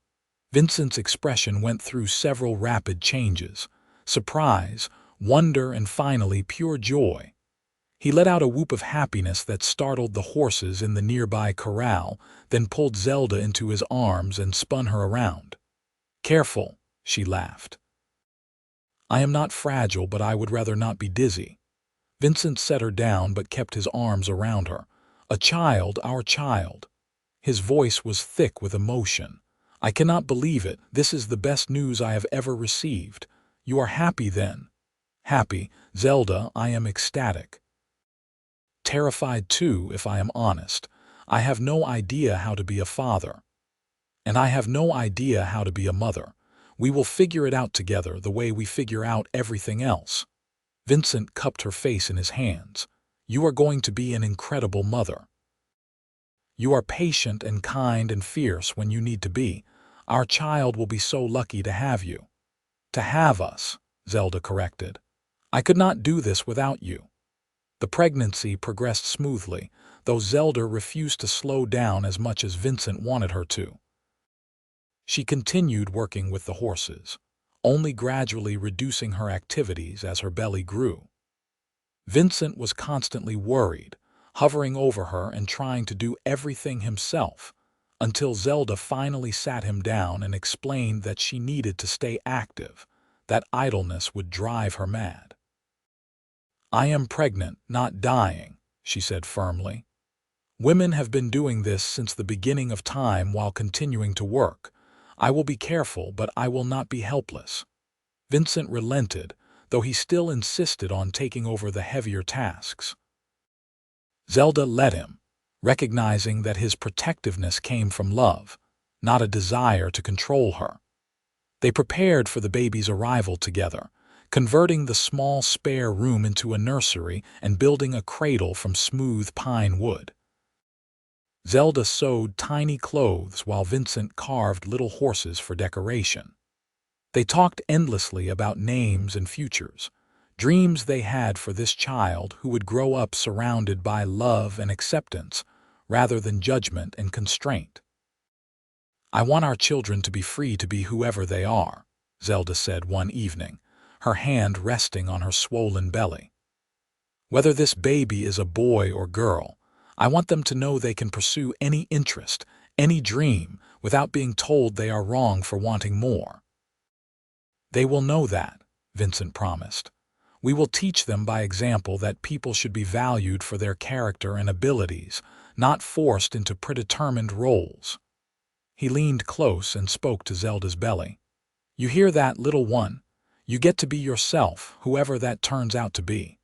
Vincent's expression went through several rapid changes: surprise, wonder, and finally pure joy. He let out a whoop of happiness that startled the horses in the nearby corral, then pulled Zelda into his arms and spun her around. "Careful," she laughed. "I am not fragile, but I would rather not be dizzy." Vincent set her down but kept his arms around her. "A child, our child." His voice was thick with emotion. "I cannot believe it. This is the best news I have ever received." "You are happy then?" "Happy, Zelda, I am ecstatic. Terrified too, if I am honest. I have no idea how to be a father. And I have no idea how to be a mother. We will figure it out together the way we figure out everything else." Vincent cupped her face in his hands. "You are going to be an incredible mother. You are patient and kind and fierce when you need to be. Our child will be so lucky to have you." "To have us," Zelda corrected. "I could not do this without you." The pregnancy progressed smoothly, though Zelda refused to slow down as much as Vincent wanted her to. She continued working with the horses, only gradually reducing her activities as her belly grew. Vincent was constantly worried, hovering over her and trying to do everything himself, until Zelda finally sat him down and explained that she needed to stay active, that idleness would drive her mad. "I am pregnant, not dying," she said firmly. "Women have been doing this since the beginning of time while continuing to work. I will be careful, but I will not be helpless." Vincent relented, though he still insisted on taking over the heavier tasks. Zelda let him, recognizing that his protectiveness came from love, not a desire to control her. They prepared for the baby's arrival together, converting the small spare room into a nursery and building a cradle from smooth pine wood. Zelda sewed tiny clothes while Vincent carved little horses for decoration. They talked endlessly about names and futures, dreams they had for this child who would grow up surrounded by love and acceptance, rather than judgment and constraint. "I want our children to be free to be whoever they are," Zelda said one evening, her hand resting on her swollen belly. "Whether this baby is a boy or girl, I want them to know they can pursue any interest, any dream, without being told they are wrong for wanting more." "They will know that," Vincent promised. "We will teach them by example that people should be valued for their character and abilities, not forced into predetermined roles." He leaned close and spoke to Zelda's belly. "You hear that, little one? You get to be yourself, whoever that turns out to be."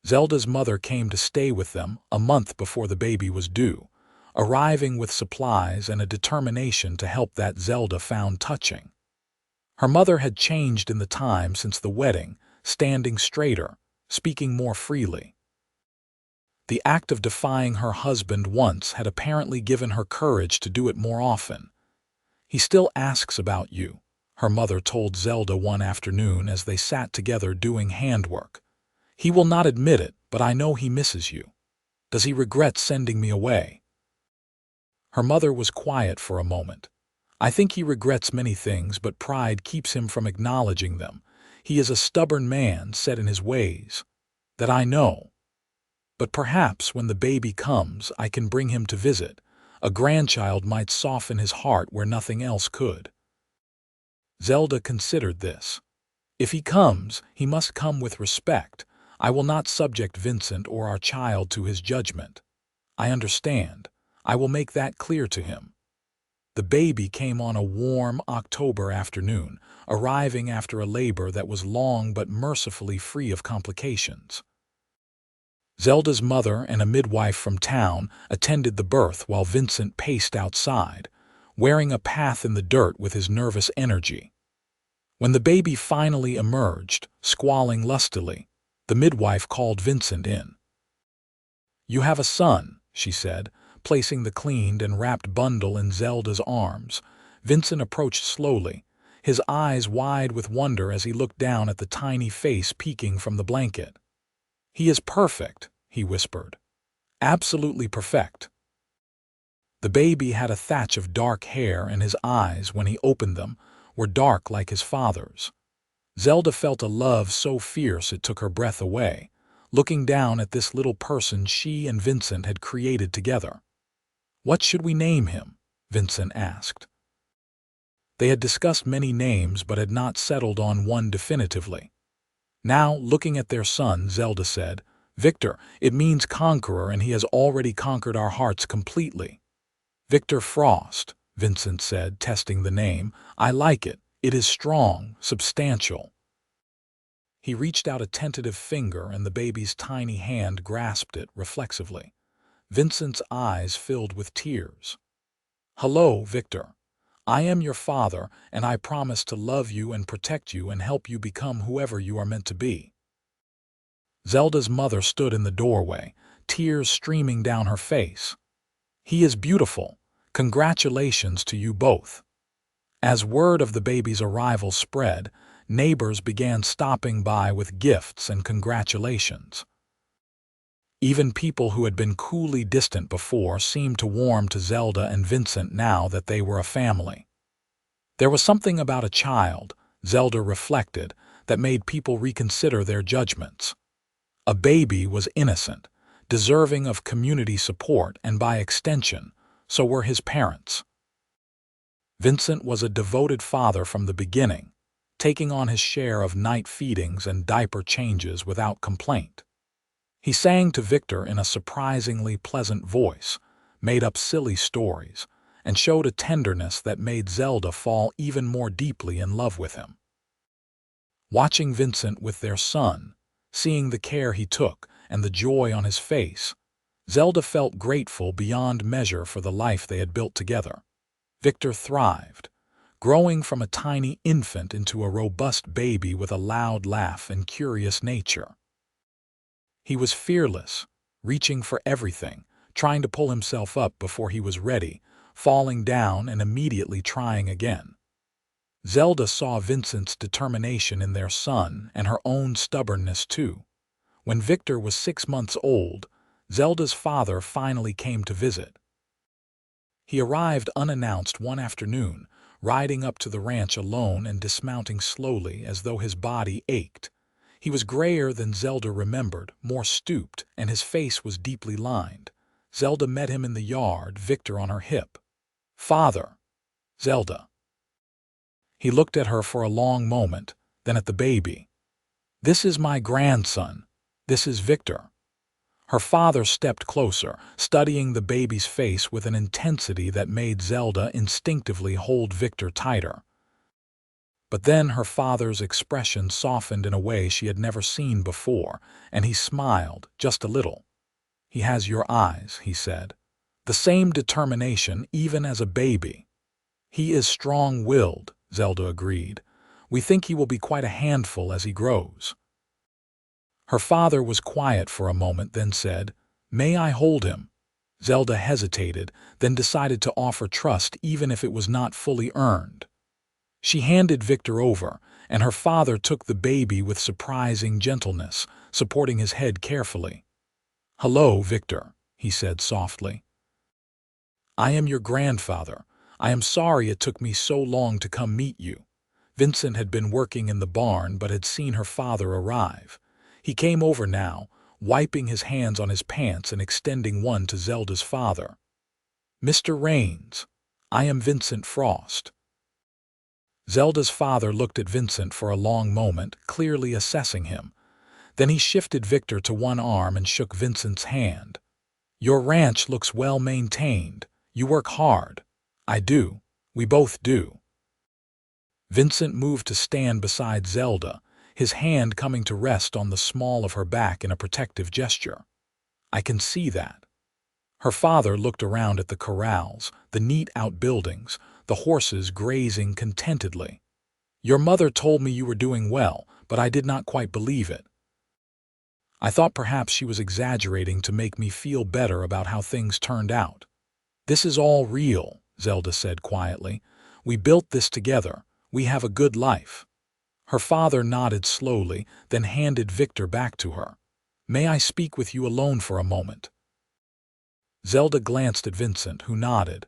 Zelda's mother came to stay with them a month before the baby was due, arriving with supplies and a determination to help that Zelda found touching. Her mother had changed in the time since the wedding, standing straighter, speaking more freely. The act of defying her husband once had apparently given her courage to do it more often. "He still asks about you," her mother told Zelda one afternoon as they sat together doing handwork. "He will not admit it, but I know he misses you. Does he regret sending me away?" Her mother was quiet for a moment. "I think he regrets many things, but pride keeps him from acknowledging them. He is a stubborn man, set in his ways. That I know. But perhaps when the baby comes, I can bring him to visit. A grandchild might soften his heart where nothing else could." Zelda considered this. "If he comes, he must come with respect. I will not subject Vincent or our child to his judgment. I understand. I will make that clear to him." The baby came on a warm October afternoon, arriving after a labor that was long but mercifully free of complications. Zelda's mother and a midwife from town attended the birth while Vincent paced outside, wearing a path in the dirt with his nervous energy. When the baby finally emerged, squalling lustily, the midwife called Vincent in. "You have a son," she said, placing the cleaned and wrapped bundle in Zelda's arms. Vincent approached slowly, his eyes wide with wonder as he looked down at the tiny face peeking from the blanket. "He is perfect," he whispered. "Absolutely perfect." The baby had a thatch of dark hair, and his eyes, when he opened them, were dark like his father's. Zelda felt a love so fierce it took her breath away, looking down at this little person she and Vincent had created together. "What should we name him?" Vincent asked. They had discussed many names but had not settled on one definitively. Now, looking at their son, Zelda said, "Victor, it means conqueror, and he has already conquered our hearts completely." "Victor Frost," Vincent said, testing the name. "I like it. It is strong, substantial." He reached out a tentative finger, and the baby's tiny hand grasped it reflexively. Vincent's eyes filled with tears. "Hello, Victor. I am your father, and I promise to love you and protect you and help you become whoever you are meant to be." Zelda's mother stood in the doorway, tears streaming down her face. "He is beautiful. Congratulations to you both." As word of the baby's arrival spread, neighbors began stopping by with gifts and congratulations. Even people who had been coolly distant before seemed to warm to Zelda and Vincent now that they were a family. There was something about a child, Zelda reflected, that made people reconsider their judgments. A baby was innocent, deserving of community support, and by extension, so were his parents. Vincent was a devoted father from the beginning, taking on his share of night feedings and diaper changes without complaint. He sang to Victor in a surprisingly pleasant voice, made up silly stories, and showed a tenderness that made Zelda fall even more deeply in love with him. Watching Vincent with their son, seeing the care he took and the joy on his face, Zelda felt grateful beyond measure for the life they had built together. Victor thrived, growing from a tiny infant into a robust baby with a loud laugh and curious nature. He was fearless, reaching for everything, trying to pull himself up before he was ready, falling down and immediately trying again. Zelda saw Vincent's determination in their son and her own stubbornness too. When Victor was 6 months old, Zelda's father finally came to visit. He arrived unannounced one afternoon, riding up to the ranch alone and dismounting slowly as though his body ached. He was grayer than Zelda remembered, more stooped, and his face was deeply lined. Zelda met him in the yard, Victor on her hip. "Father." "Zelda." He looked at her for a long moment, then at the baby. "This is my grandson. This is Victor." Her father stepped closer, studying the baby's face with an intensity that made Zelda instinctively hold Victor tighter. But then her father's expression softened in a way she had never seen before, and he smiled, just a little. "He has your eyes," he said. "The same determination even as a baby." "He is strong-willed," Zelda agreed. "We think he will be quite a handful as he grows." Her father was quiet for a moment, then said, "May I hold him?" Zelda hesitated, then decided to offer trust even if it was not fully earned. She handed Victor over, and her father took the baby with surprising gentleness, supporting his head carefully. "Hello, Victor," he said softly. "I am your grandfather. I am sorry it took me so long to come meet you." Vincent had been working in the barn but had seen her father arrive. He came over now, wiping his hands on his pants and extending one to Zelda's father. "Mr. Raines, I am Vincent Frost." Zelda's father looked at Vincent for a long moment, clearly assessing him. Then he shifted Victor to one arm and shook Vincent's hand. "Your ranch looks well maintained. You work hard." "I do. We both do." Vincent moved to stand beside Zelda, his hand coming to rest on the small of her back in a protective gesture. "I can see that." Her father looked around at the corrals, the neat outbuildings, the horses grazing contentedly. "Your mother told me you were doing well, but I did not quite believe it. I thought perhaps she was exaggerating to make me feel better about how things turned out." "This is all real," Zelda said quietly. "We built this together. We have a good life." Her father nodded slowly, then handed Victor back to her. "May I speak with you alone for a moment?" Zelda glanced at Vincent, who nodded.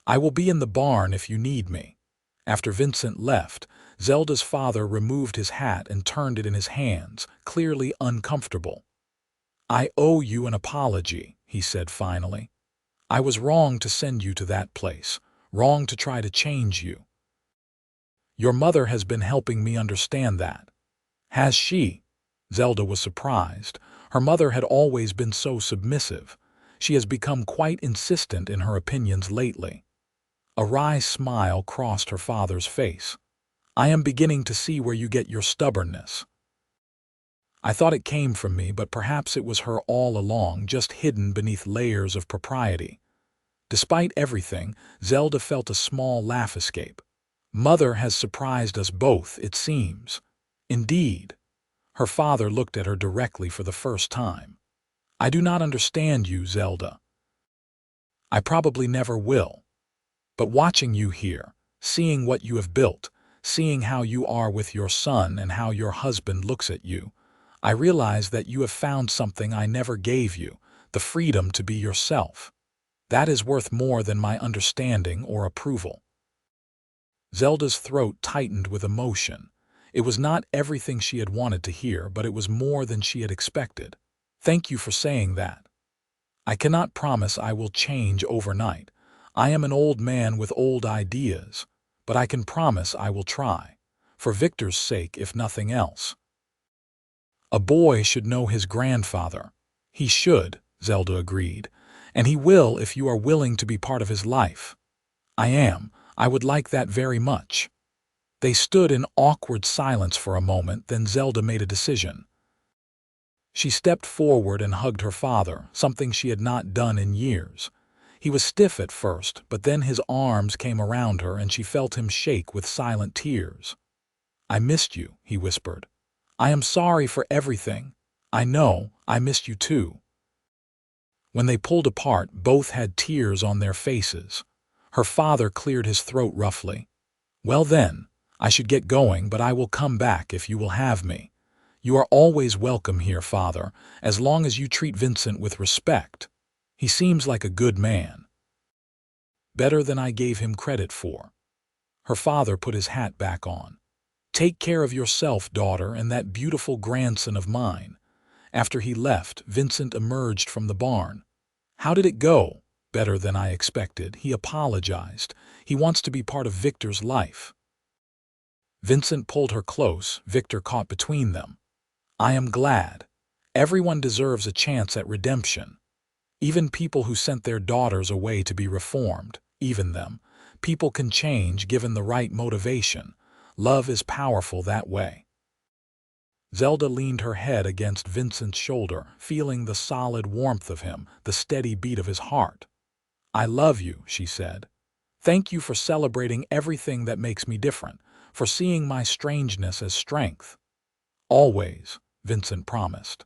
"I will be in the barn if you need me." After Vincent left, Zelda's father removed his hat and turned it in his hands, clearly uncomfortable. "I owe you an apology," he said finally. "I was wrong to send you to that place, wrong to try to change you. Your mother has been helping me understand that." "Has she?" Zelda was surprised. Her mother had always been so submissive. She has become quite insistent in her opinions lately. A wry smile crossed her father's face. "I am beginning to see where you get your stubbornness. I thought it came from me, but perhaps it was her all along, just hidden beneath layers of propriety." Despite everything, Zelda felt a small laugh escape. "Mother has surprised us both, it seems." "Indeed." Her father looked at her directly for the first time. "I do not understand you, Zelda. I probably never will. But watching you here, seeing what you have built, seeing how you are with your son and how your husband looks at you, I realize that you have found something I never gave you, the freedom to be yourself. That is worth more than my understanding or approval." Zelda's throat tightened with emotion. It was not everything she had wanted to hear, but it was more than she had expected. "Thank you for saying that. I cannot promise I will change overnight. I am an old man with old ideas, but I can promise I will try, for Victor's sake if nothing else." "A boy should know his grandfather." "He should," Zelda agreed, "and he will if you are willing to be part of his life." "I am. I would like that very much." They stood in awkward silence for a moment, then Zelda made a decision. She stepped forward and hugged her father, something she had not done in years. He was stiff at first, but then his arms came around her and she felt him shake with silent tears. "I missed you," he whispered. "I am sorry for everything. I know, I missed you too." When they pulled apart, both had tears on their faces. Her father cleared his throat roughly. "Well then, I should get going, but I will come back if you will have me. You are always welcome here, father, as long as you treat Vincent with respect. He seems like a good man." "Better than I gave him credit for." Her father put his hat back on. "Take care of yourself, daughter, and that beautiful grandson of mine." After he left, Vincent emerged from the barn. "How did it go?" "Better than I expected." He apologized. "He wants to be part of Victor's life." Vincent pulled her close, Victor caught between them. "I am glad. Everyone deserves a chance at redemption. Even people who sent their daughters away to be reformed, even them. People can change given the right motivation. Love is powerful that way. Zelda leaned her head against Vincent's shoulder, feeling the solid warmth of him, the steady beat of his heart. "I love you," she said. "Thank you for celebrating everything that makes me different, for seeing my strangeness as strength." "Always," Vincent promised.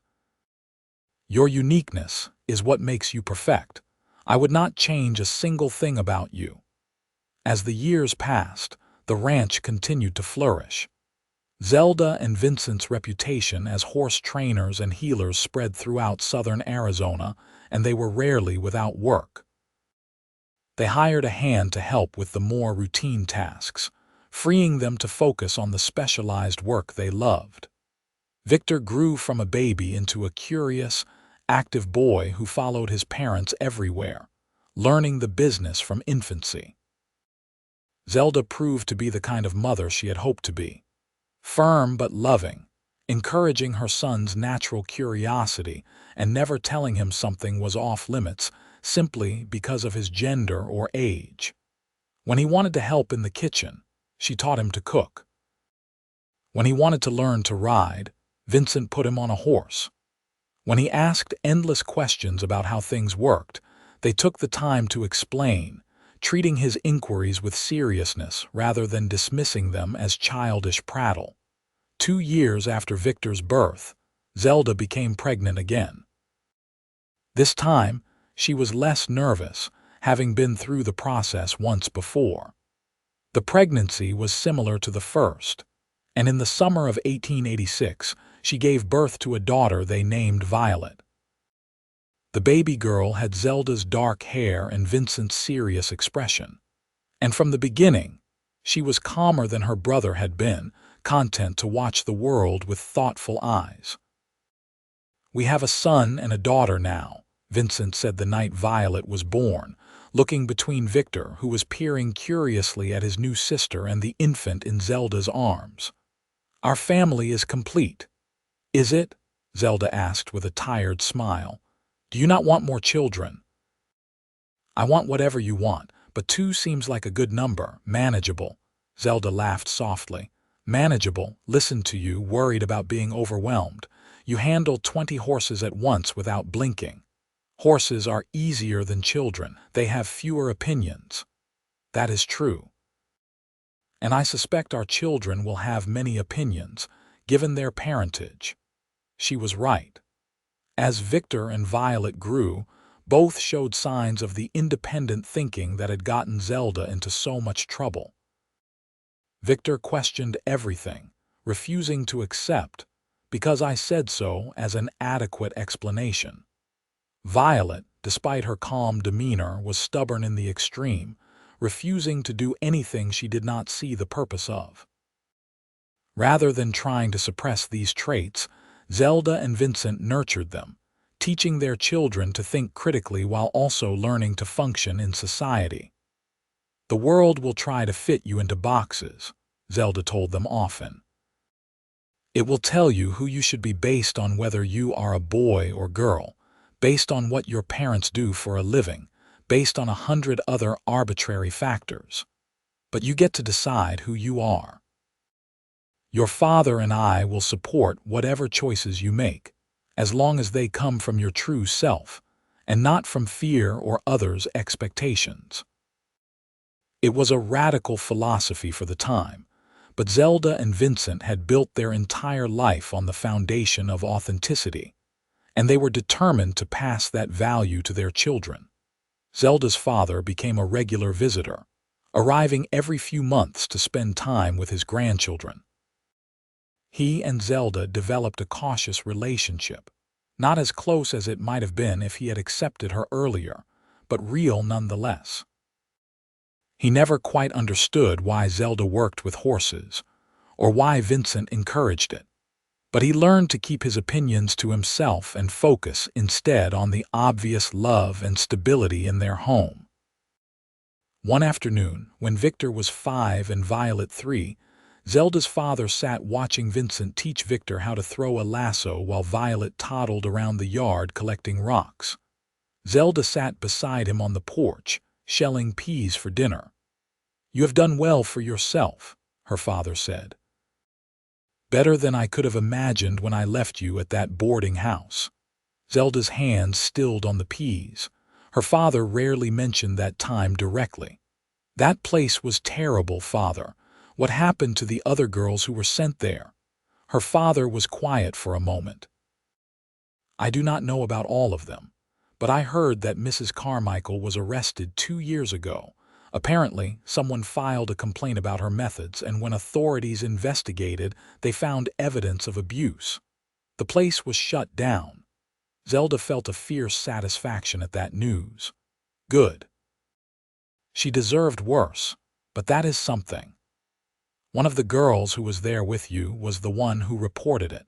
"Your uniqueness is what makes you perfect. I would not change a single thing about you." As the years passed, the ranch continued to flourish. Zelda and Vincent's reputation as horse trainers and healers spread throughout southern Arizona, and they were rarely without work. They hired a hand to help with the more routine tasks, freeing them to focus on the specialized work they loved. Victor grew from a baby into a curious, active boy who followed his parents everywhere, learning the business from infancy. Zelda proved to be the kind of mother she had hoped to be. Firm but loving, encouraging her son's natural curiosity and never telling him something was off limits simply because of his gender or age. When he wanted to help in the kitchen, she taught him to cook. When he wanted to learn to ride, Vincent put him on a horse. When he asked endless questions about how things worked, they took the time to explain, treating his inquiries with seriousness rather than dismissing them as childish prattle. 2 years after Victor's birth, Zelda became pregnant again. This time, she was less nervous, having been through the process once before. The pregnancy was similar to the first, and in the summer of 1886, she gave birth to a daughter they named Violet. The baby girl had Zelda's dark hair and Vincent's serious expression. And from the beginning, she was calmer than her brother had been, content to watch the world with thoughtful eyes. "We have a son and a daughter now," Vincent said the night Violet was born, looking between Victor, who was peering curiously at his new sister, and the infant in Zelda's arms. "Our family is complete." "Is it?" Zelda asked with a tired smile. "Do you not want more children?" "I want whatever you want, but 2 seems like a good number, manageable." Zelda laughed softly. "Manageable, listen to you, worried about being overwhelmed. You handle 20 horses at once without blinking. Horses are easier than children. They have fewer opinions." "That is true. And I suspect our children will have many opinions, given their parentage." She was right. As Victor and Violet grew, both showed signs of the independent thinking that had gotten Zelda into so much trouble. Victor questioned everything, refusing to accept, "because I said so," as an adequate explanation. Violet, despite her calm demeanor, was stubborn in the extreme, refusing to do anything she did not see the purpose of. Rather than trying to suppress these traits, Zelda and Vincent nurtured them, teaching their children to think critically while also learning to function in society. "The world will try to fit you into boxes," Zelda told them often. "It will tell you who you should be based on whether you are a boy or girl, based on what your parents do for a living, based on 100 other arbitrary factors. But you get to decide who you are. Your father and I will support whatever choices you make, as long as they come from your true self, and not from fear or others' expectations." It was a radical philosophy for the time, but Zelda and Vincent had built their entire life on the foundation of authenticity, and they were determined to pass that value to their children. Zelda's father became a regular visitor, arriving every few months to spend time with his grandchildren. He and Zelda developed a cautious relationship, not as close as it might have been if he had accepted her earlier, but real nonetheless. He never quite understood why Zelda worked with horses, or why Vincent encouraged it, but he learned to keep his opinions to himself and focus instead on the obvious love and stability in their home. One afternoon, when Victor was 5 and Violet 3, Zelda's father sat watching Vincent teach Victor how to throw a lasso while Violet toddled around the yard collecting rocks. Zelda sat beside him on the porch, shelling peas for dinner. "You have done well for yourself," her father said. "Better than I could have imagined when I left you at that boarding house." Zelda's hands stilled on the peas. Her father rarely mentioned that time directly. "That place was terrible, father. What happened to the other girls who were sent there?" Her father was quiet for a moment. "I do not know about all of them, but I heard that Mrs. Carmichael was arrested 2 years ago. Apparently, someone filed a complaint about her methods, and when authorities investigated, they found evidence of abuse. The place was shut down." Zelda felt a fierce satisfaction at that news. "Good. She deserved worse, but that is something. One of the girls who was there with you was the one who reported it.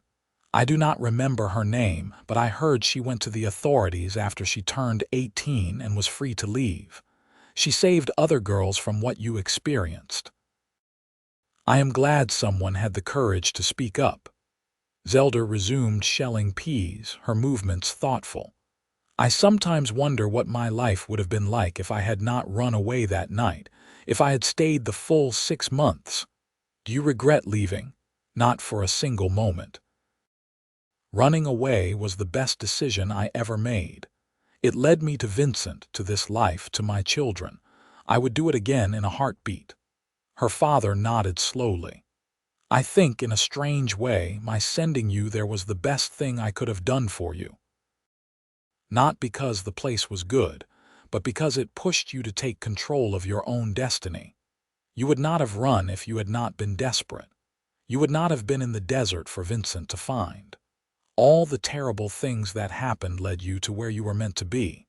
I do not remember her name, but I heard she went to the authorities after she turned 18 and was free to leave. She saved other girls from what you experienced. I am glad someone had the courage to speak up." Zelda resumed shelling peas, her movements thoughtful. "I sometimes wonder what my life would have been like if I had not run away that night, if I had stayed the full 6 months. Do you regret leaving? Not for a single moment. Running away was the best decision I ever made. It led me to Vincent, to this life, to my children. I would do it again in a heartbeat." Her father nodded slowly. "I think, in a strange way, my sending you there was the best thing I could have done for you. Not because the place was good, but because it pushed you to take control of your own destiny. You would not have run if you had not been desperate. You would not have been in the desert for Vincent to find. All the terrible things that happened led you to where you were meant to be."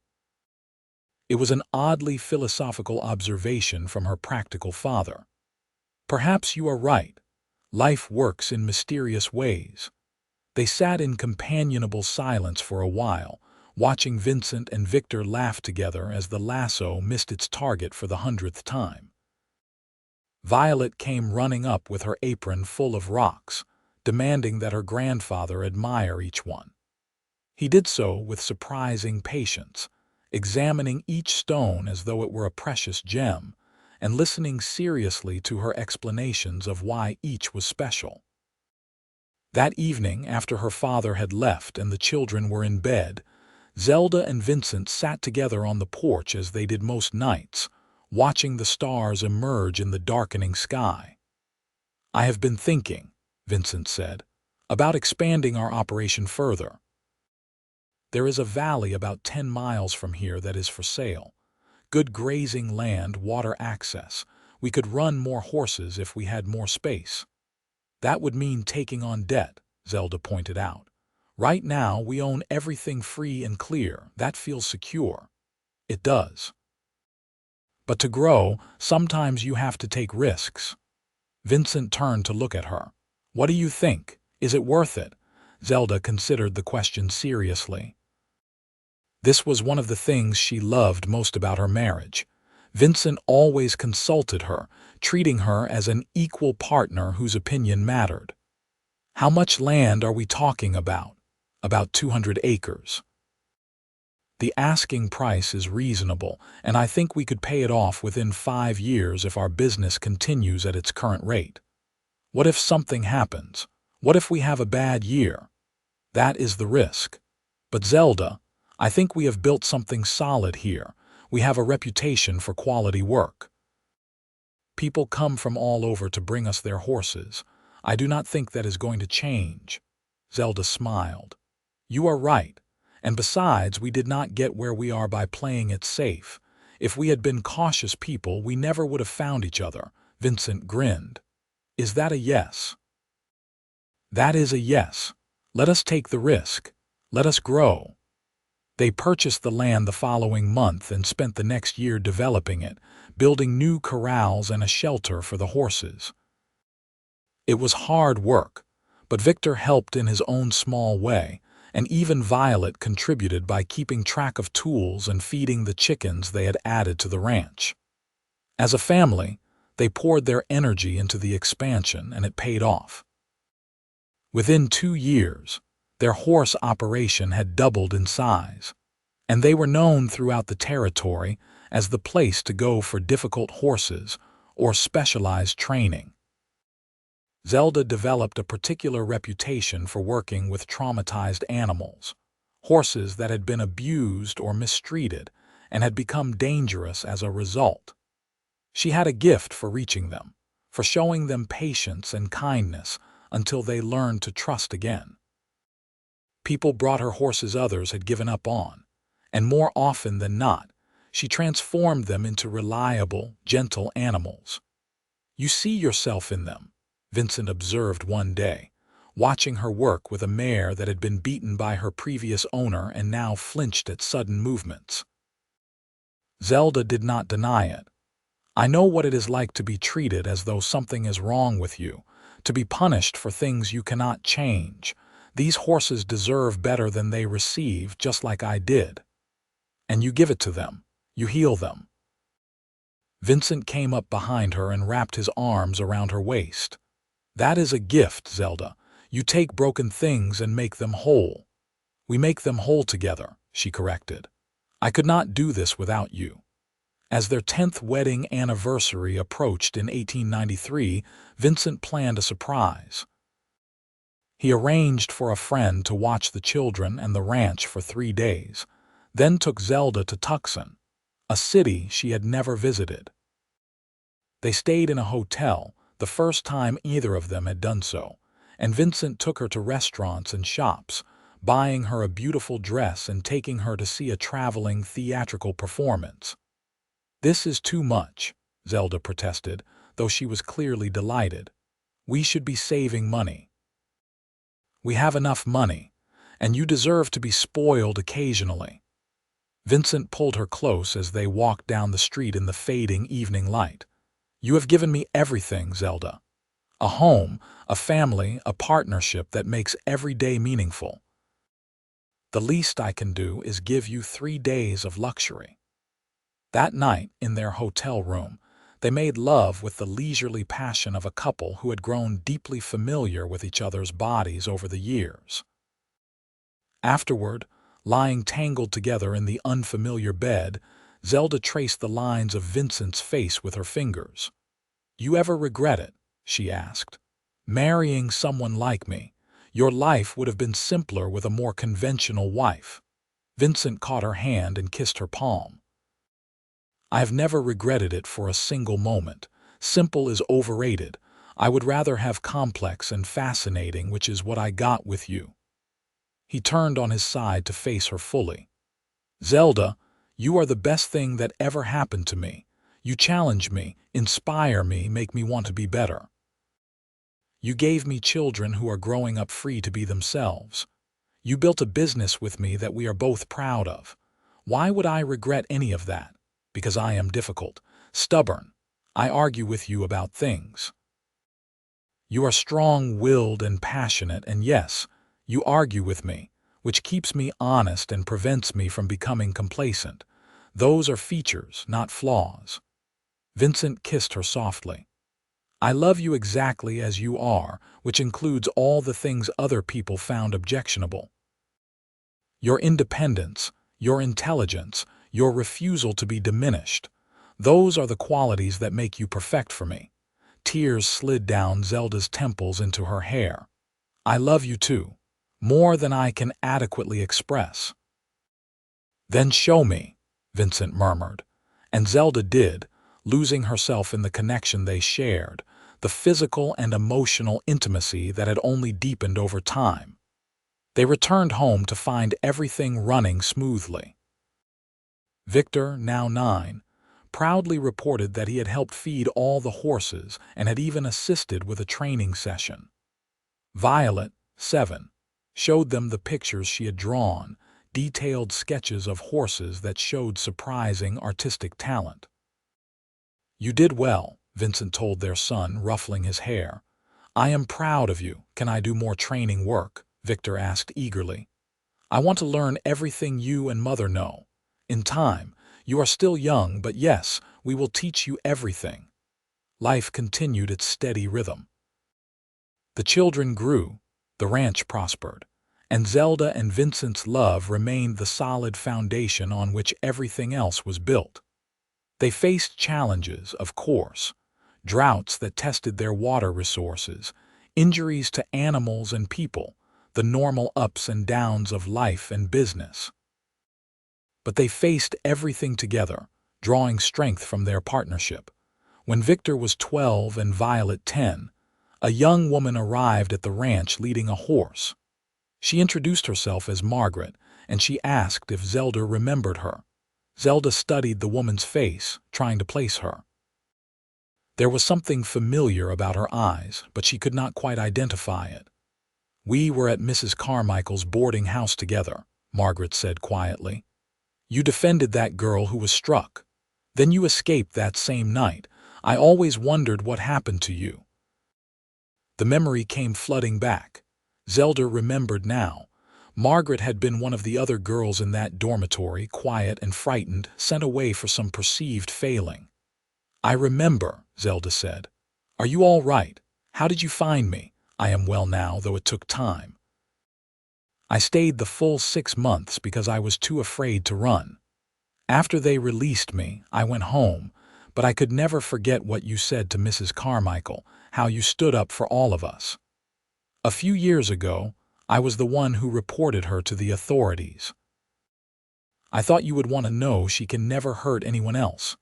It was an oddly philosophical observation from her practical father. "Perhaps you are right. Life works in mysterious ways." They sat in companionable silence for a while, watching Vincent and Victor laugh together as the lasso missed its target for the 100th time. Violet came running up with her apron full of rocks, demanding that her grandfather admire each one. He did so with surprising patience, examining each stone as though it were a precious gem, and listening seriously to her explanations of why each was special. That evening, after her father had left and the children were in bed, Zelda and Vincent sat together on the porch as they did most nights, watching the stars emerge in the darkening sky. "I have been thinking," Vincent said, "about expanding our operation further. There is a valley about 10 miles from here that is for sale. Good grazing land, water access. We could run more horses if we had more space." "That would mean taking on debt," Zelda pointed out. "Right now, we own everything free and clear. That feels secure." "It does. But to grow, sometimes you have to take risks." Vincent turned to look at her. "What do you think? Is it worth it?" Zelda considered the question seriously. This was one of the things she loved most about her marriage. Vincent always consulted her, treating her as an equal partner whose opinion mattered. "How much land are we talking about?" "About 200 acres. The asking price is reasonable, and I think we could pay it off within 5 years if our business continues at its current rate." "What if something happens? What if we have a bad year?" "That is the risk. But Zelda, I think we have built something solid here. We have a reputation for quality work. People come from all over to bring us their horses. I do not think that is going to change." Zelda smiled. "You are right. And besides, we did not get where we are by playing it safe. If we had been cautious people, we never would have found each other." Vincent grinned. "Is that a yes?" "That is a yes. Let us take the risk. Let us grow." They purchased the land the following month and spent the next year developing it, building new corrals and a shelter for the horses. It was hard work, but Victor helped in his own small way, and even Violet contributed by keeping track of tools and feeding the chickens they had added to the ranch. As a family, They poured their energy into the expansion, and it paid off. Within 2 years, their horse operation had doubled in size, and they were known throughout the territory as the place to go for difficult horses or specialized training. Zelda developed a particular reputation for working with traumatized animals, horses that had been abused or mistreated and had become dangerous as a result. She had a gift for reaching them, for showing them patience and kindness until they learned to trust again. People brought her horses others had given up on, and more often than not, she transformed them into reliable, gentle animals. "You see yourself in them," Vincent observed one day, watching her work with a mare that had been beaten by her previous owner and now flinched at sudden movements. Zelda did not deny it. "I know what it is like to be treated as though something is wrong with you, to be punished for things you cannot change. These horses deserve better than they receive, just like I did. And you give it to them. You heal them." Vincent came up behind her and wrapped his arms around her waist. "That is a gift, Zelda. You take broken things and make them whole." "We make them whole together," she corrected. "I could not do this without you." As their 10th wedding anniversary approached in 1893, Vincent planned a surprise. He arranged for a friend to watch the children and the ranch for 3 days, then took Zelda to Tucson, a city she had never visited. They stayed in a hotel, the first time either of them had done so, and Vincent took her to restaurants and shops, buying her a beautiful dress and taking her to see a traveling theatrical performance. "This is too much," Zelda protested, though she was clearly delighted. "We should be saving money." "We have enough money, and you deserve to be spoiled occasionally." Vincent pulled her close as they walked down the street in the fading evening light. "You have given me everything, Zelda. A home, a family, a partnership that makes every day meaningful. The least I can do is give you 3 days of luxury." That night, in their hotel room, they made love with the leisurely passion of a couple who had grown deeply familiar with each other's bodies over the years. Afterward, lying tangled together in the unfamiliar bed, Zelda traced the lines of Vincent's face with her fingers. "You ever regret it?" she asked. "Marrying someone like me. Your life would have been simpler with a more conventional wife." Vincent caught her hand and kissed her palm. "I have never regretted it for a single moment. Simple is overrated. I would rather have complex and fascinating, which is what I got with you." He turned on his side to face her fully. "Zelda, you are the best thing that ever happened to me. You challenge me, inspire me, make me want to be better. You gave me children who are growing up free to be themselves. You built a business with me that we are both proud of. Why would I regret any of that? Because I am difficult, stubborn. I argue with you about things. You are strong-willed and passionate, and yes, you argue with me, which keeps me honest and prevents me from becoming complacent. Those are features, not flaws." Vincent kissed her softly. "I love you exactly as you are, which includes all the things other people found objectionable. Your independence, your intelligence, your refusal to be diminished. Those are the qualities that make you perfect for me." Tears slid down Zelda's temples into her hair. "I love you too, more than I can adequately express." "Then show me," Vincent murmured, and Zelda did, losing herself in the connection they shared, the physical and emotional intimacy that had only deepened over time. They returned home to find everything running smoothly. Victor, now 9, proudly reported that he had helped feed all the horses and had even assisted with a training session. Violet, 7, showed them the pictures she had drawn, detailed sketches of horses that showed surprising artistic talent. "You did well," Vincent told their son, ruffling his hair. "I am proud of you. Can I do more training work?" Victor asked eagerly. "I want to learn everything you and Mother know. In time, you are still young, but yes, we will teach you everything." life continued its steady rhythm. The children grew, the ranch prospered, and Zelda and Vincent's love remained the solid foundation on which everything else was built. They faced challenges, of course, droughts that tested their water resources, injuries to animals and people, the normal ups and downs of life and business. But they faced everything together, drawing strength from their partnership. When Victor was 12 and Violet 10, a young woman arrived at the ranch leading a horse. She introduced herself as Margaret, and she asked if Zelda remembered her. Zelda studied the woman's face, trying to place her. There was something familiar about her eyes, but she could not quite identify it. "We were at Mrs. Carmichael's boarding house together," Margaret said quietly. "You defended that girl who was struck. Then you escaped that same night. I always wondered what happened to you." The memory came flooding back. Zelda remembered now. Margaret had been one of the other girls in that dormitory, quiet and frightened, sent away for some perceived failing. "I remember," Zelda said. "Are you all right? How did you find me? I am well now, though it took time. I stayed the full 6 months because I was too afraid to run. After they released me, I went home, but I could never forget what you said to Mrs. Carmichael, how you stood up for all of us. A few years ago, I was the one who reported her to the authorities. I thought you would want to know she can never hurt anyone else.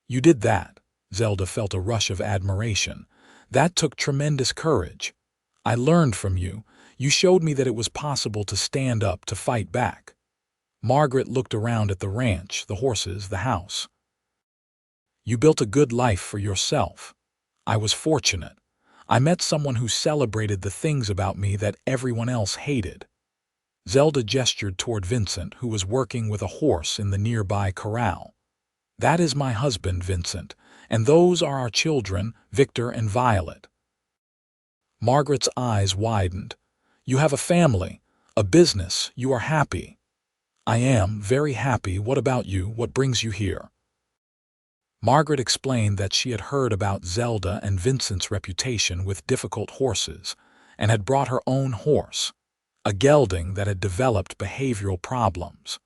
You did that." Zelda felt a rush of admiration. "That took tremendous courage. I learned from you. You showed me that it was possible to stand up, to fight back." Margaret looked around at the ranch, the horses, the house. "You built a good life for yourself. I was fortunate. I met someone who celebrated the things about me that everyone else hated." Zelda gestured toward Vincent, who was working with a horse in the nearby corral. "That is my husband, Vincent, and those are our children, Victor and Violet." Margaret's eyes widened. "You have a family, a business, you are happy." "I am very happy. What about you? What brings you here?" Margaret explained that she had heard about Zelda and Vincent's reputation with difficult horses and had brought her own horse, a gelding that had developed behavioral problems.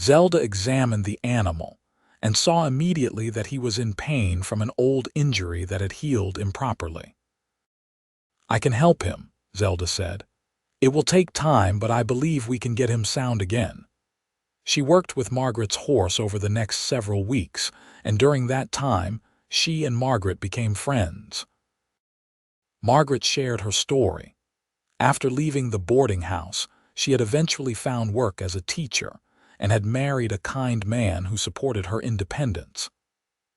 Zelda examined the animal and saw immediately that he was in pain from an old injury that had healed improperly. "I can help him," Zelda said. "It will take time, but I believe we can get him sound again." She worked with Margaret's horse over the next several weeks, and during that time, she and Margaret became friends. Margaret shared her story. After leaving the boarding house, she had eventually found work as a teacher and had married a kind man who supported her independence.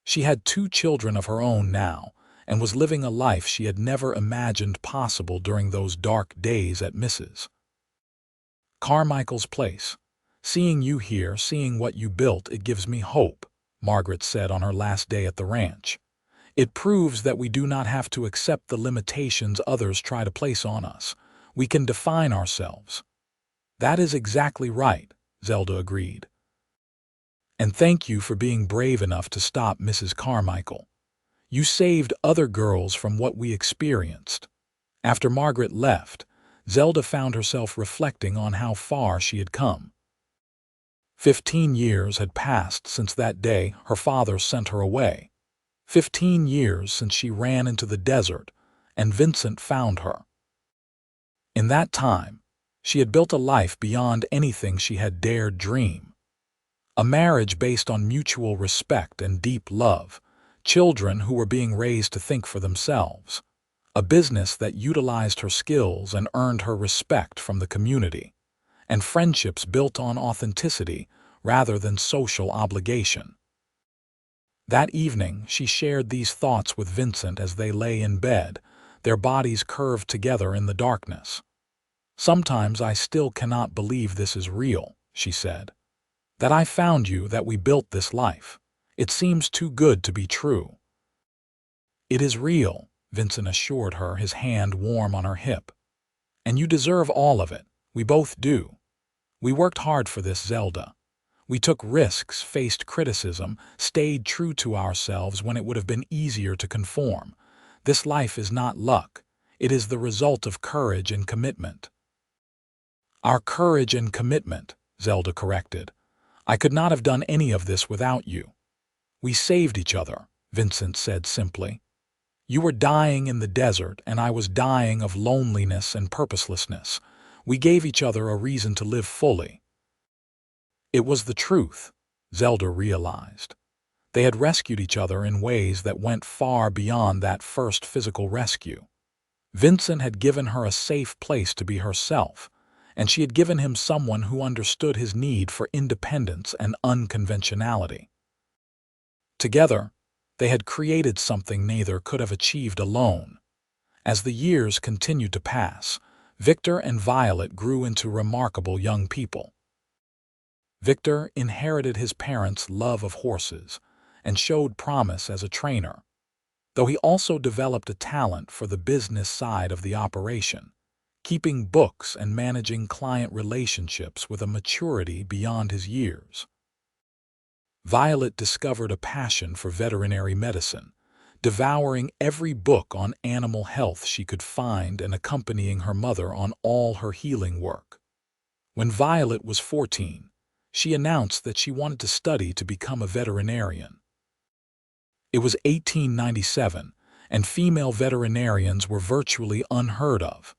She had 2 children of her own now and was living a life she had never imagined possible during those dark days at Mrs. Carmichael's place. "Seeing you here, seeing what you built, it gives me hope," Margaret said on her last day at the ranch. "It proves that we do not have to accept the limitations others try to place on us. We can define ourselves." "That is exactly right," Zelda agreed. "And thank you for being brave enough to stop Mrs. Carmichael. You saved other girls from what we experienced." After Margaret left, Zelda found herself reflecting on how far she had come. 15 years had passed since that day her father sent her away. 15 years since she ran into the desert and Vincent found her. In that time, she had built a life beyond anything she had dared dream. A marriage based on mutual respect and deep love, children who were being raised to think for themselves, a business that utilized her skills and earned her respect from the community, and friendships built on authenticity rather than social obligation. That evening, she shared these thoughts with Vincent as they lay in bed, their bodies curved together in the darkness. "Sometimes I still cannot believe this is real," she said. "That I found you, that we built this life. It seems too good to be true." "It is real," Vincent assured her, his hand warm on her hip. "And you deserve all of it. We both do. We worked hard for this, Zelda. We took risks, faced criticism, stayed true to ourselves when it would have been easier to conform. This life is not luck. It is the result of courage and commitment. Our courage and commitment, Zelda corrected. I could not have done any of this without you. We saved each other, Vincent said simply. You were dying in the desert, and I was dying of loneliness and purposelessness. We gave each other a reason to live fully. It was the truth, Zelda realized. They had rescued each other in ways that went far beyond that first physical rescue. Vincent had given her a safe place to be herself, and she had given him someone who understood his need for independence and unconventionality. Together, they had created something neither could have achieved alone. As the years continued to pass, Victor and Violet grew into remarkable young people. Victor inherited his parents' love of horses and showed promise as a trainer, though he also developed a talent for the business side of the operation, keeping books and managing client relationships with a maturity beyond his years. Violet discovered a passion for veterinary medicine, devouring every book on animal health she could find and accompanying her mother on all her healing work. When Violet was 14, she announced that she wanted to study to become a veterinarian. It was 1897, and female veterinarians were virtually unheard of.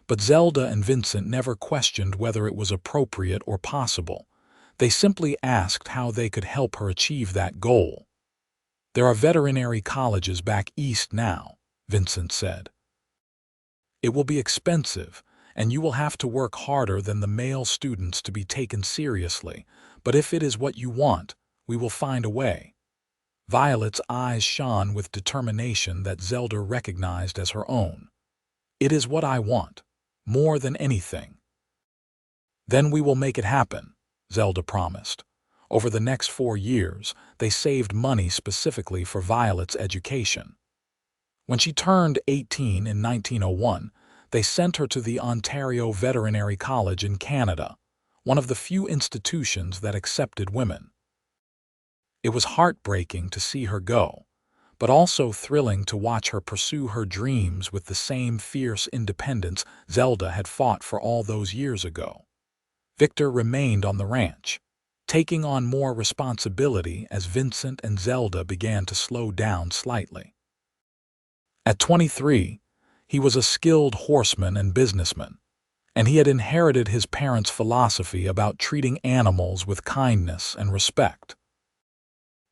But Zelda and Vincent never questioned whether it was appropriate or possible. They simply asked how they could help her achieve that goal. There are veterinary colleges back east now, Vincent said. It will be expensive, and you will have to work harder than the male students to be taken seriously, but if it is what you want, we will find a way. Violet's eyes shone with determination that Zelda recognized as her own. It is what I want, more than anything. Then we will make it happen, Zelda promised. Over the next 4 years, they saved money specifically for Violet's education. When she turned 18 in 1901, they sent her to the Ontario Veterinary College in Canada, one of the few institutions that accepted women. It was heartbreaking to see her go, but also thrilling to watch her pursue her dreams with the same fierce independence Zelda had fought for all those years ago. Victor remained on the ranch, taking on more responsibility as Vincent and Zelda began to slow down slightly. At 23, he was a skilled horseman and businessman, and he had inherited his parents' philosophy about treating animals with kindness and respect.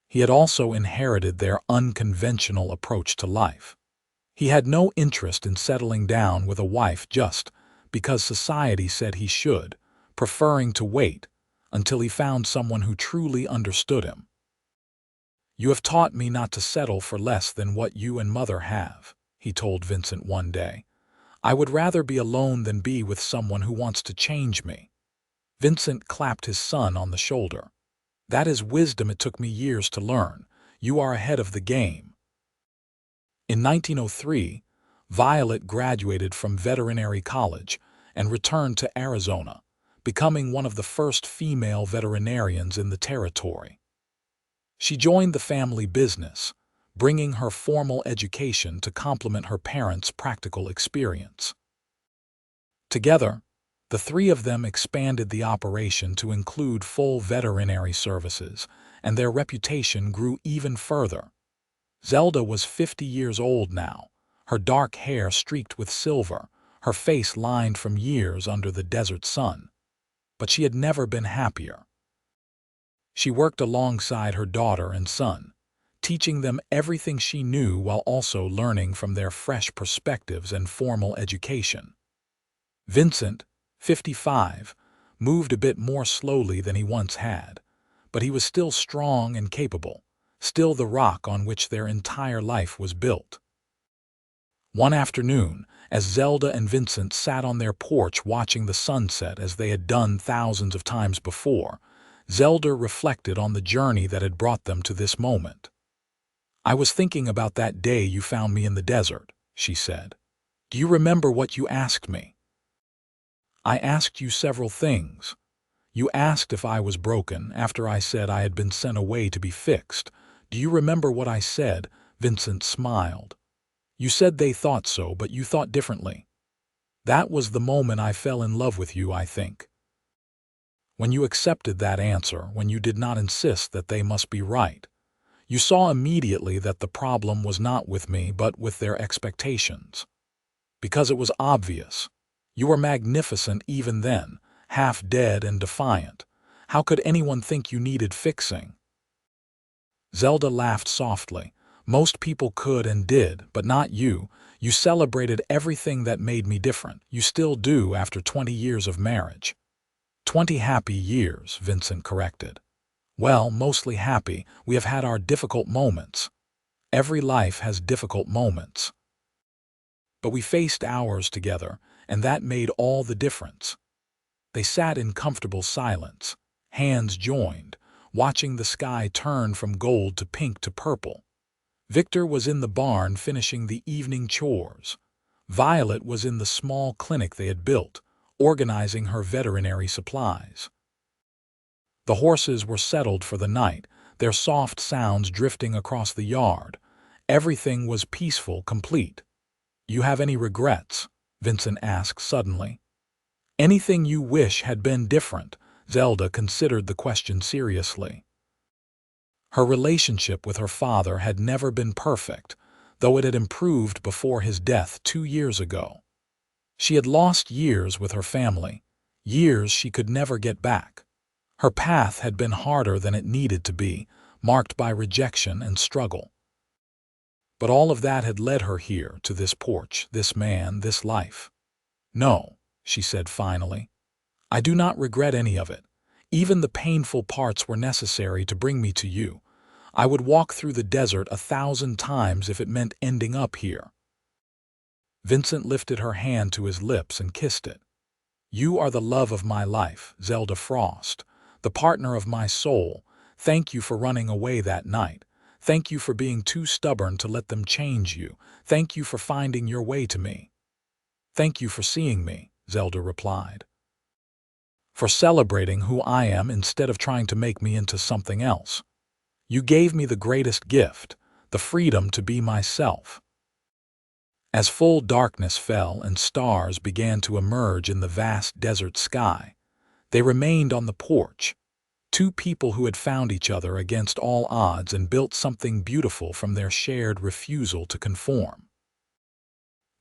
He had also inherited their unconventional approach to life. He had no interest in settling down with a wife just because society said he should, preferring to wait until he found someone who truly understood him. You have taught me not to settle for less than what you and Mother have, he told Vincent one day. I would rather be alone than be with someone who wants to change me. Vincent clapped his son on the shoulder. That is wisdom it took me years to learn. You are ahead of the game. In 1903, Violet graduated from veterinary college and returned to Arizona, becoming one of the first female veterinarians in the territory. She joined the family business, bringing her formal education to complement her parents' practical experience. Together, the three of them expanded the operation to include full veterinary services, and their reputation grew even further. Zelda was 50 years old now, her dark hair streaked with silver, her face lined from years under the desert sun. But she had never been happier. She worked alongside her daughter and son, teaching them everything she knew while also learning from their fresh perspectives and formal education. Vincent, 55, moved a bit more slowly than he once had, but he was still strong and capable, still the rock on which their entire life was built. One afternoon, as Zelda and Vincent sat on their porch watching the sunset as they had done thousands of times before, Zelda reflected on the journey that had brought them to this moment. I was thinking about that day you found me in the desert, she said. Do you remember what you asked me? I asked you several things. You asked if I was broken after I said I had been sent away to be fixed. Do you remember what I said?" Vincent smiled. "You said they thought so, but you thought differently. That was the moment I fell in love with you, I think. When you accepted that answer, when you did not insist that they must be right. You saw immediately that the problem was not with me, but with their expectations. Because it was obvious. You were magnificent even then, half dead and defiant. How could anyone think you needed fixing?" Zelda laughed softly. "Most people could and did, but not you. You celebrated everything that made me different. You still do after 20 years of marriage." 20 happy years, Vincent corrected. "Well, mostly happy. We have had our difficult moments. Every life has difficult moments. But we faced ours together, and that made all the difference." They sat in comfortable silence, hands joined, watching the sky turn from gold to pink to purple. Victor was in the barn finishing the evening chores. Violet was in the small clinic they had built, organizing her veterinary supplies. The horses were settled for the night, their soft sounds drifting across the yard. Everything was peaceful, complete. "You have any regrets?" Vincent asked suddenly. "Anything you wish had been different?" Zelda considered the question seriously. Her relationship with her father had never been perfect, though it had improved before his death 2 years ago. She had lost years with her family, years she could never get back. Her path had been harder than it needed to be, marked by rejection and struggle. But all of that had led her here, to this porch, this man, this life. "No," she said finally. "I do not regret any of it. Even the painful parts were necessary to bring me to you. I would walk through the desert 1,000 times if it meant ending up here." Vincent lifted her hand to his lips and kissed it. "You are the love of my life, Zelda Frost, the partner of my soul. Thank you for running away that night. Thank you for being too stubborn to let them change you. Thank you for finding your way to me." "Thank you for seeing me," Zelda replied. "For celebrating who I am instead of trying to make me into something else. You gave me the greatest gift, the freedom to be myself." As full darkness fell and stars began to emerge in the vast desert sky, they remained on the porch, two people who had found each other against all odds and built something beautiful from their shared refusal to conform.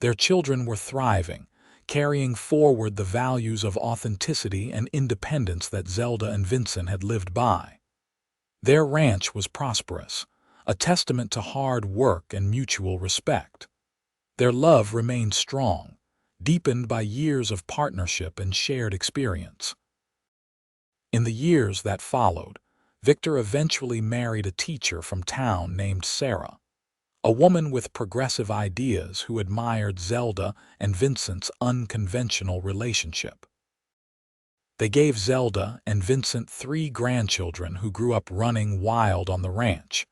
Their children were thriving, carrying forward the values of authenticity and independence that Zelda and Vincent had lived by. Their ranch was prosperous, a testament to hard work and mutual respect. Their love remained strong, deepened by years of partnership and shared experience. In the years that followed, Victor eventually married a teacher from town named Sarah, a woman with progressive ideas who admired Zelda and Vincent's unconventional relationship. They gave Zelda and Vincent 3 grandchildren who grew up running wild on the ranch,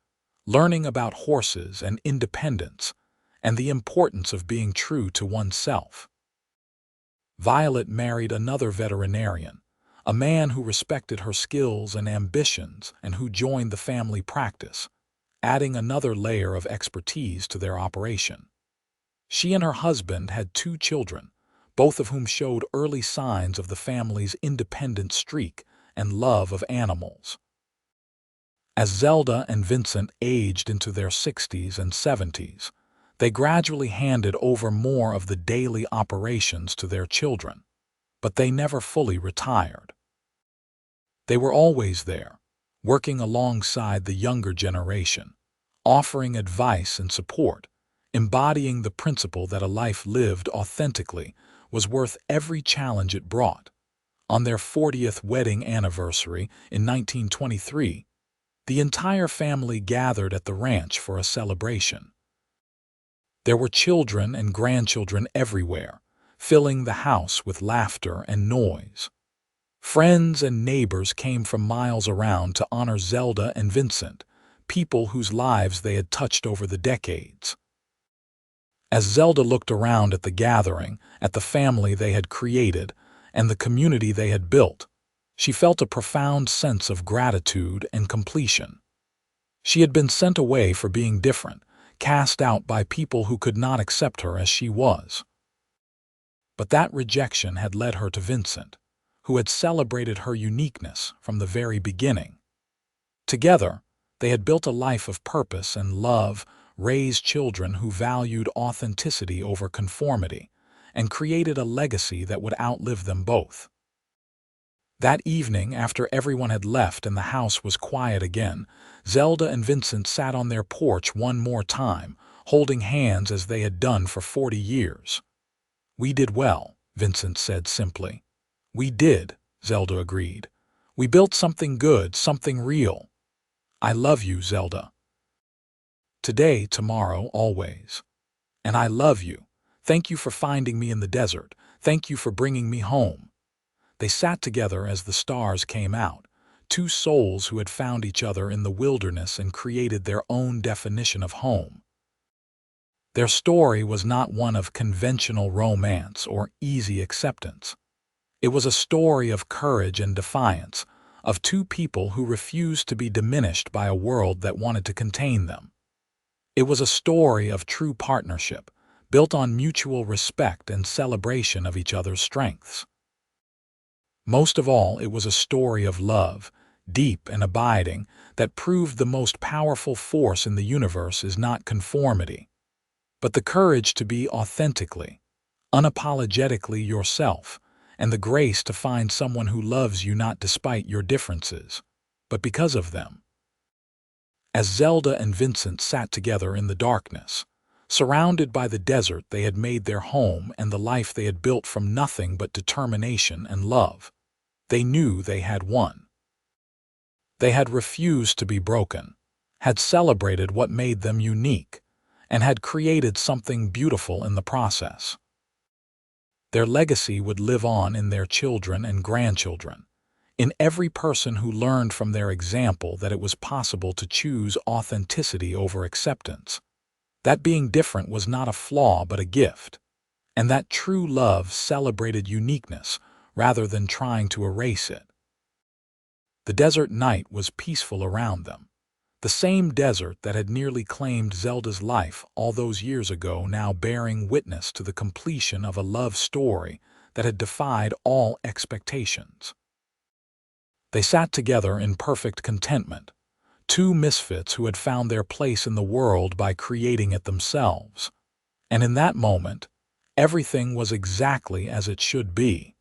learning about horses and independence, and the importance of being true to oneself. Violet married another veterinarian, a man who respected her skills and ambitions and who joined the family practice, adding another layer of expertise to their operation. She and her husband had 2 children, both of whom showed early signs of the family's independent streak and love of animals. As Zelda and Vincent aged into their 60s and 70s, they gradually handed over more of the daily operations to their children, but they never fully retired. They were always there, working alongside the younger generation, offering advice and support, embodying the principle that a life lived authentically was worth every challenge it brought. On their 40th wedding anniversary in 1923, the entire family gathered at the ranch for a celebration. There were children and grandchildren everywhere, filling the house with laughter and noise. Friends and neighbors came from miles around to honor Zelda and Vincent, people whose lives they had touched over the decades. As Zelda looked around at the gathering, at the family they had created, and the community they had built, She felt a profound sense of gratitude and completion. She had been sent away for being different, cast out by people who could not accept her as she was. But that rejection had led her to Vincent, who had celebrated her uniqueness from the very beginning. Together, they had built a life of purpose and love, raised children who valued authenticity over conformity, and created a legacy that would outlive them both. That evening, after everyone had left and the house was quiet again, Zelda and Vincent sat on their porch one more time, holding hands as they had done for 40 years. "We did well," Vincent said simply. "We did," Zelda agreed. "We built something good, something real. I love you, Zelda. Today, tomorrow, always. And I love you. Thank you for finding me in the desert. Thank you for bringing me home." They sat together as the stars came out, two souls who had found each other in the wilderness and created their own definition of home. Their story was not one of conventional romance or easy acceptance. It was a story of courage and defiance, of two people who refused to be diminished by a world that wanted to contain them. It was a story of true partnership, built on mutual respect and celebration of each other's strengths. Most of all, it was a story of love, deep and abiding, that proved the most powerful force in the universe is not conformity, but the courage to be authentically, unapologetically yourself, and the grace to find someone who loves you not despite your differences, but because of them. As Zelda and Vincent sat together in the darkness, surrounded by the desert they had made their home and the life they had built from nothing but determination and love, they knew they had won. They had refused to be broken, had celebrated what made them unique, and had created something beautiful in the process. Their legacy would live on in their children and grandchildren, in every person who learned from their example that it was possible to choose authenticity over acceptance, that being different was not a flaw but a gift, and that true love celebrated uniqueness rather than trying to erase it. The desert night was peaceful around them. The same desert that had nearly claimed Zelda's life all those years ago, now bearing witness to the completion of a love story that had defied all expectations. They sat together in perfect contentment, two misfits who had found their place in the world by creating it themselves. And in that moment, everything was exactly as it should be.